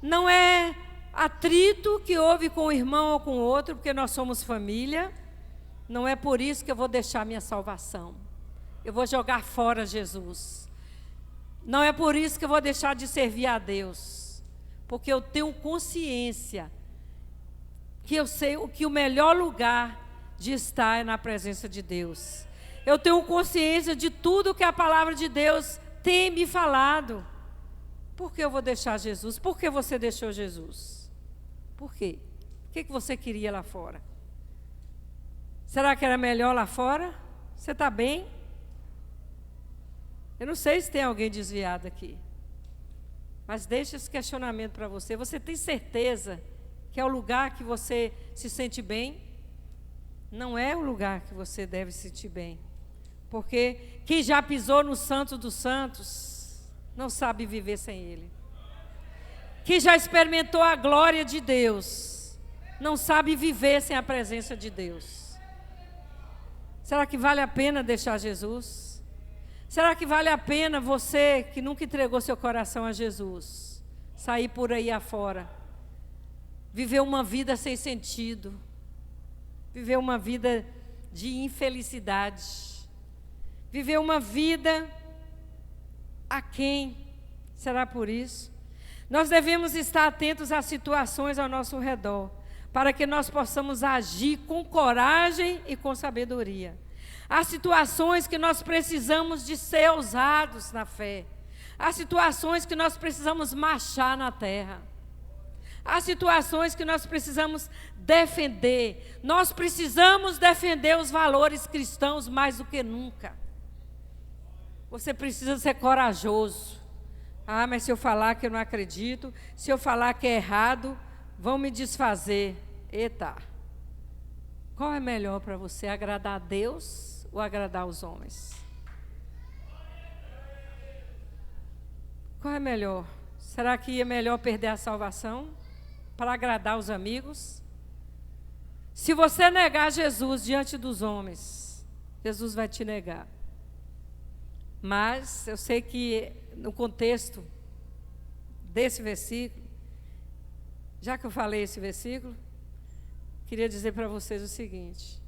não é atrito que houve com o irmão ou com o outro, porque nós somos família. Não é por isso que eu vou deixar minha salvação. Eu vou jogar fora Jesus. Não é por isso que eu vou deixar de servir a Deus. Porque eu tenho consciência que eu sei que o melhor lugar de estar é na presença de Deus. Eu tenho consciência de tudo que a palavra de Deus tem me falado. Por que eu vou deixar Jesus? Por que você deixou Jesus? Por quê? O que você queria lá fora? Será que era melhor lá fora? Você está bem? Eu não sei se tem alguém desviado aqui. Mas deixa esse questionamento para você. Você tem certeza que é o lugar que você se sente bem? Não é o lugar que você deve se sentir bem. Porque quem já pisou no Santo dos Santos não sabe viver sem Ele. Quem já experimentou a glória de Deus não sabe viver sem a presença de Deus. Será que vale a pena deixar Jesus? Será que vale a pena você que nunca entregou seu coração a Jesus sair por aí afora, viveu uma vida sem sentido, viveu uma vida de infelicidade, viveu uma vida aquém. Será por isso? Nós devemos estar atentos às situações ao nosso redor, para que nós possamos agir com coragem e com sabedoria. Há situações que nós precisamos de ser ousados na fé. Há situações que nós precisamos marchar na terra. Há situações que nós precisamos defender. Nós precisamos defender os valores cristãos mais do que nunca. Você precisa ser corajoso. Ah, mas se eu falar que eu não acredito, se eu falar que é errado, vão me desfazer. Eita! Qual é melhor para você, agradar a Deus ou agradar os homens? Qual é melhor? Será que é melhor perder a salvação para agradar os amigos? Se você negar Jesus diante dos homens, Jesus vai te negar. Mas eu sei que no contexto desse versículo, já que eu falei esse versículo, queria dizer para vocês o seguinte,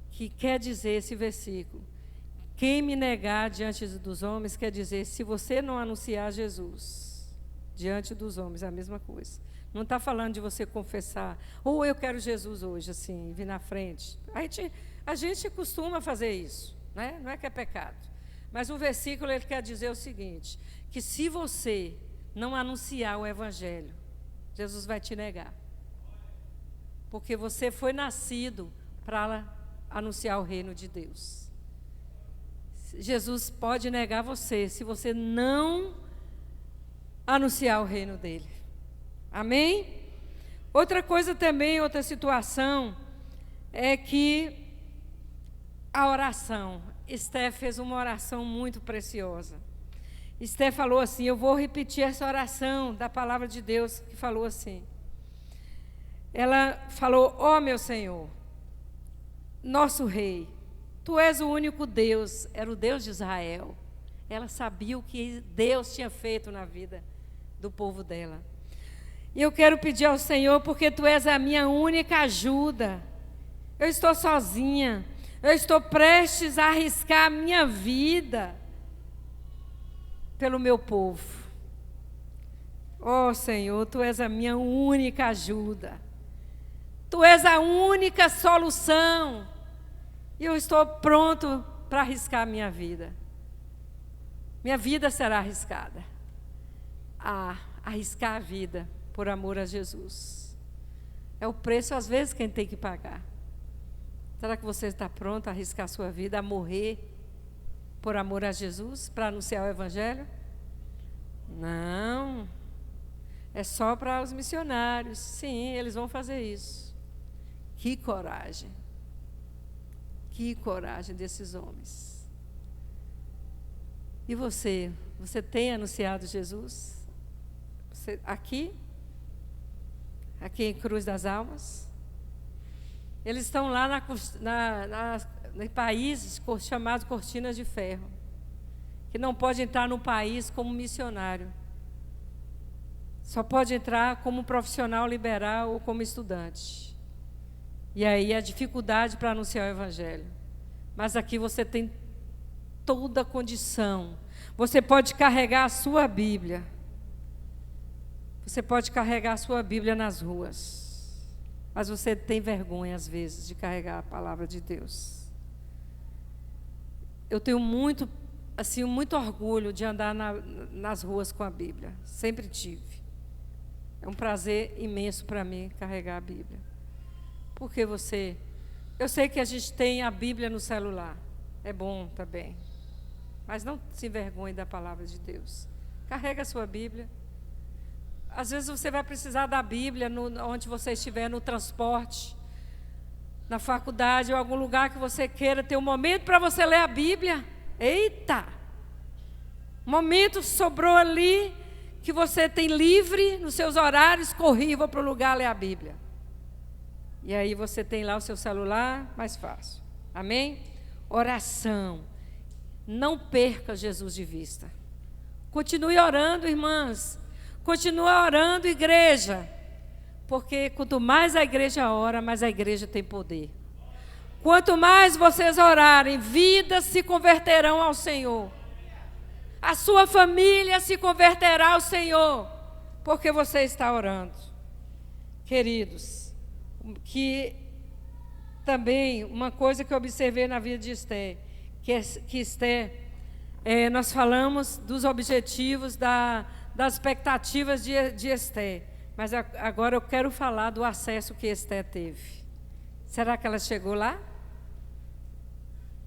que quer dizer esse versículo, quem me negar diante dos homens, quer dizer, se você não anunciar Jesus diante dos homens, é a mesma coisa. Não está falando de você confessar, ou eu quero Jesus hoje, assim, vir na frente. A gente costuma fazer isso, né? Não é que é pecado. Mas o versículo ele quer dizer o seguinte, que se você não anunciar o Evangelho, Jesus vai te negar. Porque você foi nascido para anunciar o reino de Deus. Jesus pode negar você, se você não anunciar o reino dele. Amém? Outra coisa também, outra situação, é que a oração. Esté fez uma oração muito preciosa. Esté falou assim, eu vou repetir essa oração da palavra de Deus, que falou assim. Ela falou, ó meu Senhor, nosso Rei, Tu és o único Deus, era o Deus de Israel. Ela sabia o que Deus tinha feito na vida do povo dela. E eu quero pedir ao Senhor, porque Tu és a minha única ajuda. Eu estou sozinha, eu estou prestes a arriscar a minha vida pelo meu povo. Ó Senhor, Tu és a minha única ajuda. Tu és a única solução. E eu estou pronto para arriscar a minha vida. Minha vida será arriscada. Arriscar a vida por amor a Jesus. É o preço, às vezes, que a gente tem que pagar. Será que você está pronto a arriscar a sua vida, a morrer por amor a Jesus, para anunciar o Evangelho? Não. É só para os missionários. Sim, eles vão fazer isso. Que coragem. Que coragem desses homens. E você? Você tem anunciado Jesus? Você, aqui em Cruz das Almas? Eles estão lá em países chamados Cortinas de Ferro, que não pode entrar no país como missionário. Só pode entrar como profissional liberal ou como estudante. E aí a dificuldade para anunciar o Evangelho. Mas aqui você tem toda a condição. Você pode carregar a sua Bíblia. Você pode carregar a sua Bíblia nas ruas. Mas você tem vergonha, às vezes, de carregar a palavra de Deus. Eu tenho muito orgulho de andar nas ruas com a Bíblia. Sempre tive. É um prazer imenso para mim carregar a Bíblia. Porque eu sei que a gente tem a Bíblia no celular, é bom também, mas não se envergonhe da palavra de Deus. Carrega a sua Bíblia. Às vezes você vai precisar da Bíblia onde você estiver, no transporte, na faculdade ou algum lugar que você queira ter um momento para você ler a Bíblia. Eita! Momento sobrou ali que você tem livre nos seus horários, corri, vou para o lugar ler a Bíblia. E aí você tem lá o seu celular, mais fácil. Amém? Oração. Não perca Jesus de vista. Continue orando, irmãs. Continue orando, igreja. Porque quanto mais a igreja ora, mais a igreja tem poder. Quanto mais vocês orarem, vidas se converterão ao Senhor. A sua família se converterá ao Senhor, porque você está orando. Queridos, que também uma coisa que eu observei na vida de Esther, que Esther, nós falamos dos objetivos, das expectativas de Esther, mas agora eu quero falar do acesso que Esther teve. Será que ela chegou lá?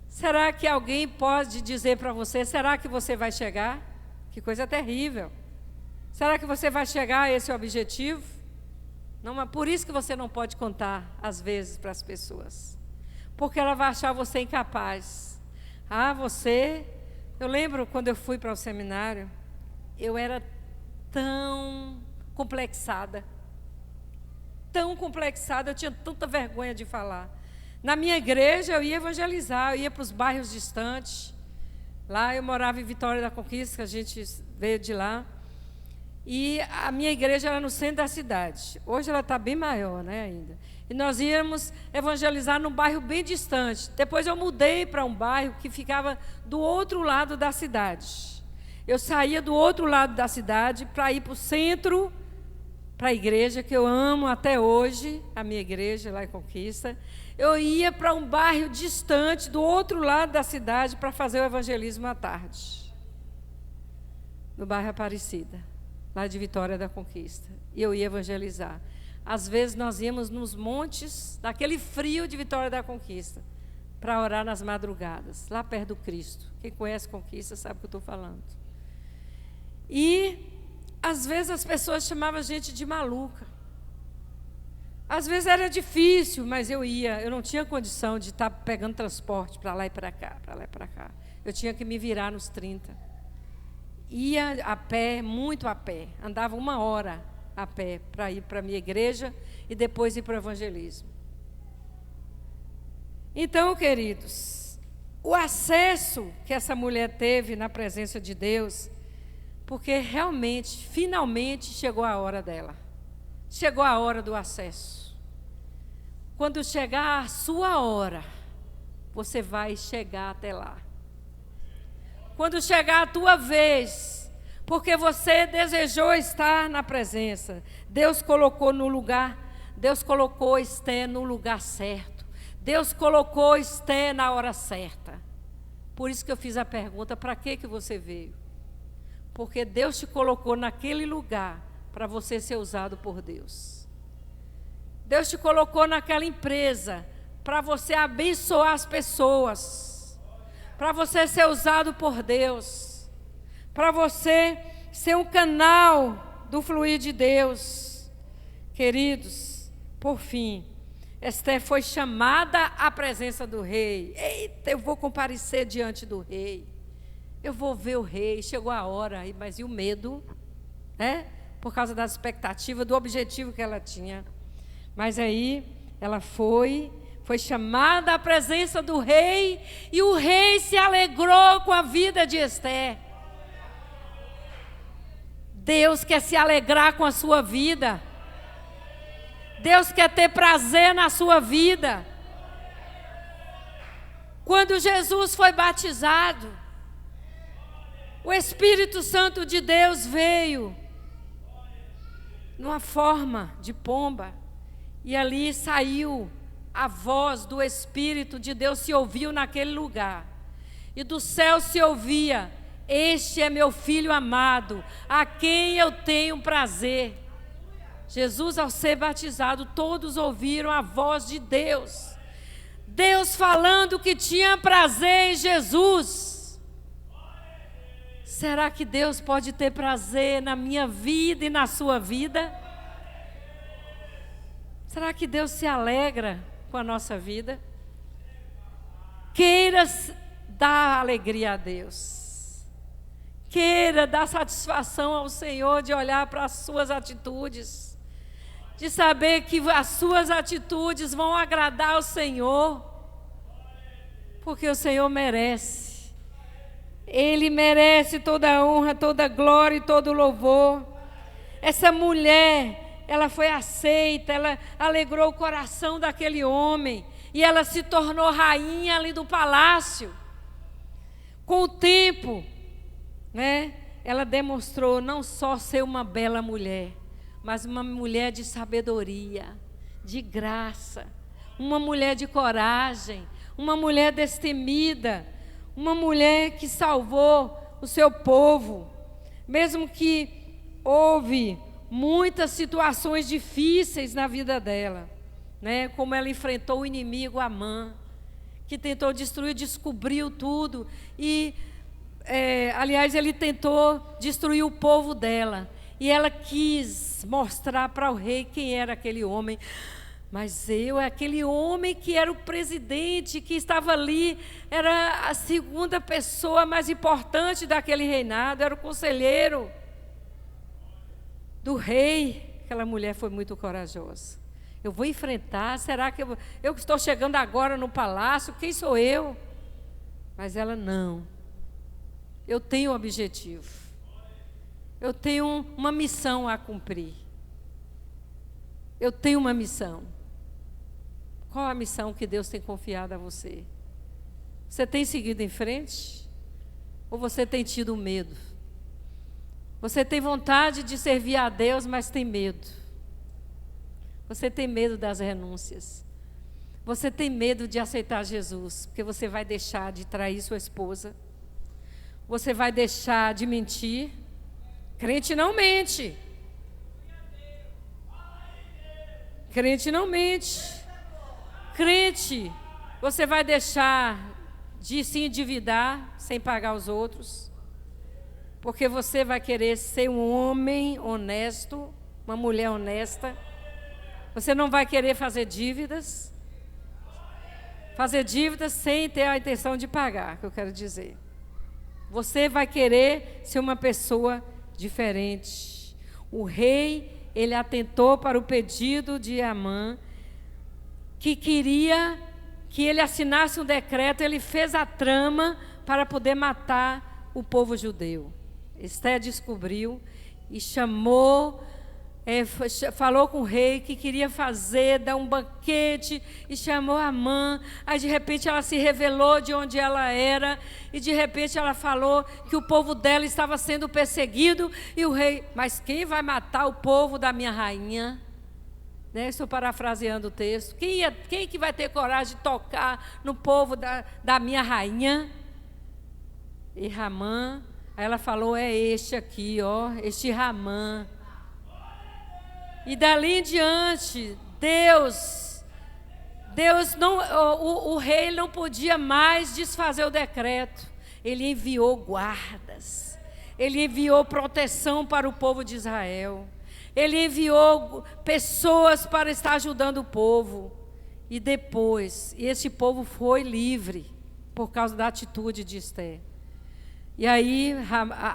Será que alguém pode dizer para você, será que você vai chegar? Que coisa terrível. Será que você vai chegar a esse objetivo? Não, é por isso que você não pode contar, às vezes, para as pessoas. Porque ela vai achar você incapaz. Eu lembro quando eu fui para o seminário, eu era tão complexada, eu tinha tanta vergonha de falar. Na minha igreja eu ia evangelizar, eu ia para os bairros distantes. Lá eu morava em Vitória da Conquista, que a gente veio de lá. E a minha igreja era no centro da cidade. Hoje ela está bem maior, né, ainda. E nós íamos evangelizar num bairro bem distante. Depois eu mudei para um bairro que ficava do outro lado da cidade. Eu saía do outro lado da cidade para ir para o centro, para a igreja, que eu amo até hoje, a minha igreja lá em Conquista. Eu ia para um bairro distante, do outro lado da cidade, para fazer o evangelismo à tarde. No bairro Aparecida, lá de Vitória da Conquista. E eu ia evangelizar. Às vezes nós íamos nos montes, daquele frio de Vitória da Conquista, para orar nas madrugadas, lá perto do Cristo. Quem conhece Conquista sabe o que eu estou falando. E, às vezes, as pessoas chamavam a gente de maluca. Às vezes era difícil, mas eu ia. Eu não tinha condição de estar pegando transporte para lá e para cá, para lá e para cá. Eu tinha que me virar nos 30. Ia a pé, muito a pé. Andava 1 hora a pé para ir para a minha igreja e depois ir para o evangelismo. Então, queridos, o acesso que essa mulher teve na presença de Deus, porque realmente, finalmente chegou a hora dela. Chegou a hora do acesso. Quando chegar a sua hora, você vai chegar até lá. Quando chegar a tua vez, porque você desejou estar na presença, Deus colocou Esther no lugar certo. Deus colocou Esther na hora certa. Por isso que eu fiz a pergunta, para que você veio? Porque Deus te colocou naquele lugar para você ser usado por Deus. Deus te colocou naquela empresa para você abençoar as pessoas, para você ser usado por Deus, para você ser um canal do fluir de Deus. Queridos, por fim, Esther foi chamada à presença do rei. Eita, eu vou comparecer diante do rei. Eu vou ver o rei, chegou a hora, mas e o medo, né? Por causa das expectativas, do objetivo que ela tinha. Mas aí ela foi chamada à presença do rei, e o rei se alegrou com a vida de Esther. Deus quer se alegrar com a sua vida. Deus quer ter prazer na sua vida. Quando Jesus foi batizado, o Espírito Santo de Deus veio numa forma de pomba, e ali saiu a voz do Espírito de Deus, se ouviu naquele lugar, e do céu se ouvia: este é meu filho amado, a quem eu tenho prazer. Jesus, ao ser batizado, todos ouviram a voz de Deus, Deus falando que tinha prazer em Jesus. Será que Deus pode ter prazer na minha vida e na sua vida? Será que Deus se alegra com a nossa vida? Queira dar alegria a Deus. Queira dar satisfação ao Senhor de olhar para as suas atitudes, de saber que as suas atitudes vão agradar ao Senhor, porque o Senhor merece. Ele merece toda a honra, toda a glória e todo o louvor. Essa mulher, ela foi aceita, ela alegrou o coração daquele homem, e ela se tornou rainha ali do palácio. Com o tempo, né, ela demonstrou não só ser uma bela mulher, mas uma mulher de sabedoria, de graça, uma mulher de coragem, uma mulher destemida, uma mulher que salvou o seu povo, mesmo que houve muitas situações difíceis na vida dela, né? Como ela enfrentou o inimigo Amã, que tentou destruir, descobriu tudo, e, aliás, ele tentou destruir o povo dela, e ela quis mostrar para o rei quem era aquele homem. Mas aquele homem que era o presidente, que estava ali, era a segunda pessoa mais importante daquele reinado, era o conselheiro do rei. Aquela mulher foi muito corajosa. Eu vou enfrentar, será que eu estou chegando agora no palácio, quem sou eu? Mas ela não. Eu tenho um objetivo. Eu tenho uma missão a cumprir. Eu tenho uma missão. Qual a missão que Deus tem confiado a você? Você tem seguido em frente? Ou você tem tido medo? Você tem vontade de servir a Deus, mas tem medo. Você tem medo das renúncias. Você tem medo de aceitar Jesus, porque você vai deixar de trair sua esposa. Você vai deixar de mentir. Crente não mente. Crente não mente. Crente, você vai deixar de se endividar sem pagar os outros, porque você vai querer ser um homem honesto, uma mulher honesta. Você não vai querer fazer dívidas sem ter a intenção de pagar, que eu quero dizer. Você vai querer ser uma pessoa diferente. O rei, ele atentou para o pedido de Amã, que queria que ele assinasse um decreto. Ele fez a trama para poder matar o povo judeu. Esté descobriu e chamou, falou com o rei que queria dar um banquete, e chamou Amã. Aí de repente ela se revelou de onde ela era, e de repente ela falou que o povo dela estava sendo perseguido, e o rei, mas quem vai matar o povo da minha rainha? Né? Estou parafraseando o texto. Quem que vai ter coragem de tocar no povo da minha rainha? E Ramã, aí ela falou, é este aqui, ó, este Ramã. E dali em diante, Deus não, o rei não podia mais desfazer o decreto. Ele enviou guardas, ele enviou proteção para o povo de Israel. Ele enviou pessoas para estar ajudando o povo. E depois, esse povo foi livre por causa da atitude de Esté. E aí,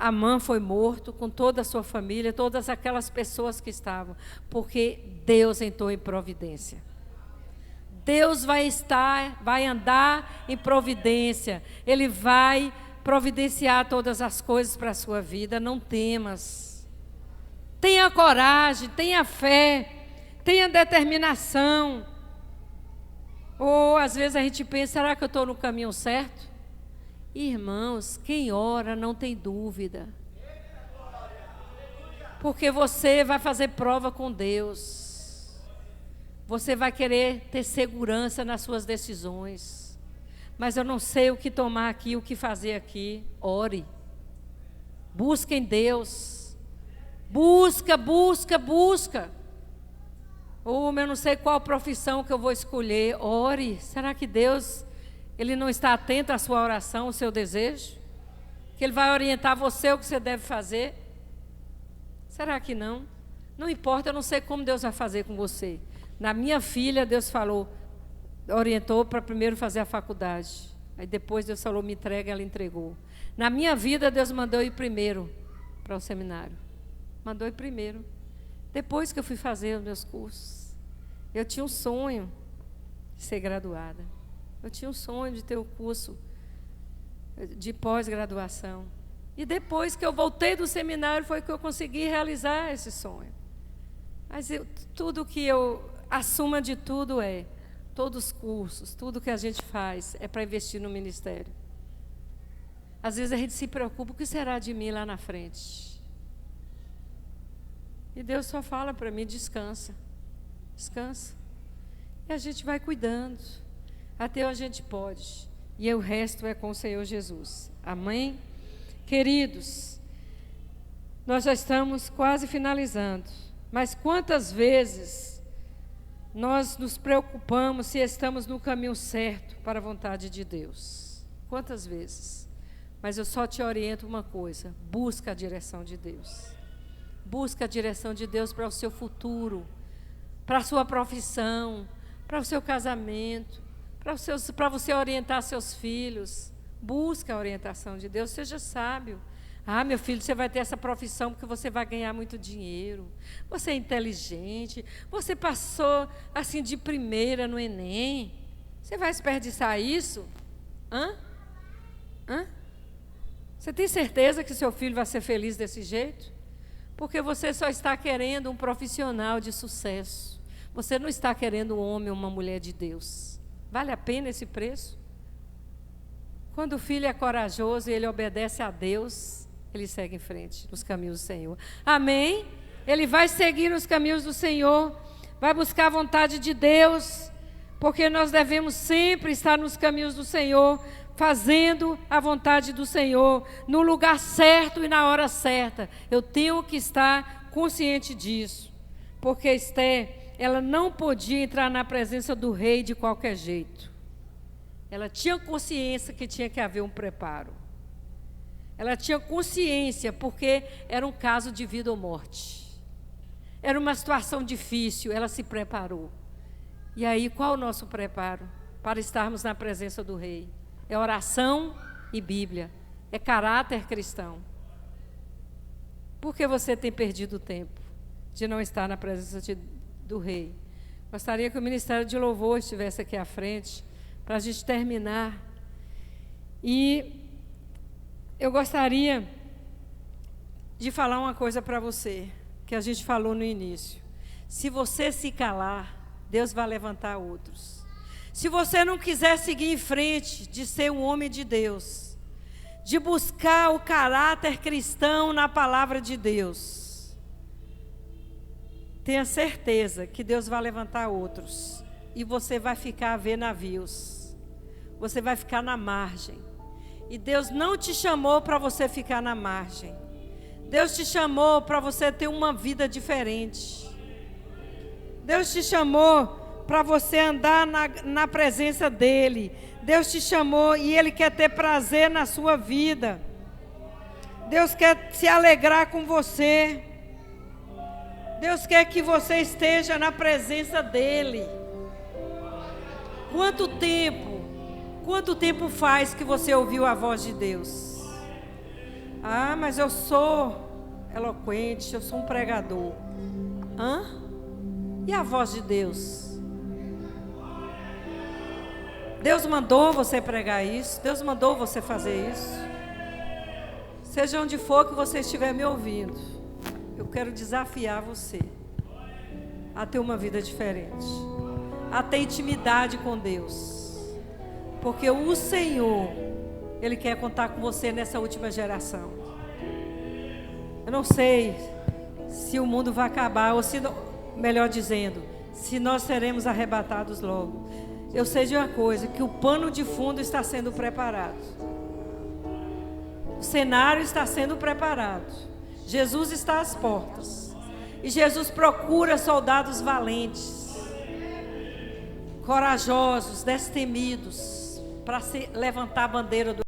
Amã foi morto com toda a sua família, todas aquelas pessoas que estavam, porque Deus entrou em providência. Deus vai andar em providência. Ele vai providenciar todas as coisas para a sua vida. Não temas. Tenha coragem, tenha fé, tenha determinação. Ou às vezes a gente pensa, será que eu estou no caminho certo? Irmãos, quem ora não tem dúvida. Porque você vai fazer prova com Deus. Você vai querer ter segurança nas suas decisões. Mas eu não sei o que tomar aqui, o que fazer aqui. Ore. Busque em Deus. Busca. Eu não sei qual profissão que eu vou escolher. Ore. Será que Deus, Ele não está atento à sua oração, ao seu desejo? Que Ele vai orientar você o que você deve fazer? Será que não? Não importa, eu não sei como Deus vai fazer com você. Na minha filha, Deus orientou para primeiro fazer a faculdade. Aí depois Deus falou, me entrega, ela entregou. Na minha vida, Deus mandou ir primeiro para o seminário. Mandou ir primeiro. Depois que eu fui fazer os meus cursos, eu tinha um sonho de ser graduada. Eu tinha um sonho de ter o curso de pós-graduação. E depois que eu voltei do seminário, foi que eu consegui realizar esse sonho. Mas a suma de tudo todos os cursos, tudo que a gente faz é para investir no ministério. Às vezes a gente se preocupa, o que será de mim lá na frente? E Deus só fala para mim, descansa, descansa. E a gente vai cuidando, até onde a gente pode. E o resto é com o Senhor Jesus. Amém? Queridos, nós já estamos quase finalizando. Mas quantas vezes nós nos preocupamos se estamos no caminho certo para a vontade de Deus? Quantas vezes? Mas eu só te oriento uma coisa: busca a direção de Deus. Busca a direção de Deus para o seu futuro, para a sua profissão, para o seu casamento, para você orientar seus filhos. Busca a orientação de Deus, seja sábio. Ah, meu filho, você vai ter essa profissão porque você vai ganhar muito dinheiro. Você é inteligente, você passou assim de primeira no Enem. Você vai desperdiçar isso? Hã? Você tem certeza que seu filho vai ser feliz desse jeito? Porque você só está querendo um profissional de sucesso. Você não está querendo um homem ou uma mulher de Deus. Vale a pena esse preço? Quando o filho é corajoso e ele obedece a Deus, ele segue em frente nos caminhos do Senhor. Amém? Ele vai seguir nos caminhos do Senhor, vai buscar a vontade de Deus, porque nós devemos sempre estar nos caminhos do Senhor, fazendo a vontade do Senhor, no lugar certo e na hora certa. Eu tenho que estar consciente disso, porque Esther, ela não podia entrar na presença do rei de qualquer jeito. Ela tinha consciência que tinha que haver um preparo. Ela tinha consciência, porque era um caso de vida ou morte. Era uma situação difícil, ela se preparou. E aí, qual o nosso preparo para estarmos na presença do rei? É oração e Bíblia, é caráter cristão. Por que você tem perdido o tempo de não estar na presença do rei? Gostaria que o Ministério de Louvor estivesse aqui à frente, para a gente terminar. E eu gostaria de falar uma coisa para você, que a gente falou no início. Se você se calar, Deus vai levantar outros. Se você não quiser seguir em frente de ser um homem de Deus, de buscar o caráter cristão na palavra de Deus, tenha certeza que Deus vai levantar outros. E você vai ficar a ver navios. Você vai ficar na margem. E Deus não te chamou para você ficar na margem. Deus te chamou para você ter uma vida diferente. Deus te chamou para você andar na presença dEle. Deus te chamou e Ele quer ter prazer na sua vida. Deus quer se alegrar com você. Deus quer que você esteja na presença dEle. Quanto tempo faz que você ouviu a voz de Deus? Ah, mas eu sou eloquente, eu sou um pregador. E a voz de Deus? Deus mandou você pregar isso? Deus mandou você fazer isso? Seja onde for que você estiver me ouvindo, eu quero desafiar você a ter uma vida diferente, a ter intimidade com Deus. Porque o Senhor, Ele quer contar com você nessa última geração. Eu não sei se o mundo vai acabar, ou se, melhor dizendo, se nós seremos arrebatados logo. Eu sei de uma coisa, que o pano de fundo está sendo preparado. O cenário está sendo preparado. Jesus está às portas. E Jesus procura soldados valentes, corajosos, destemidos, para levantar a bandeira do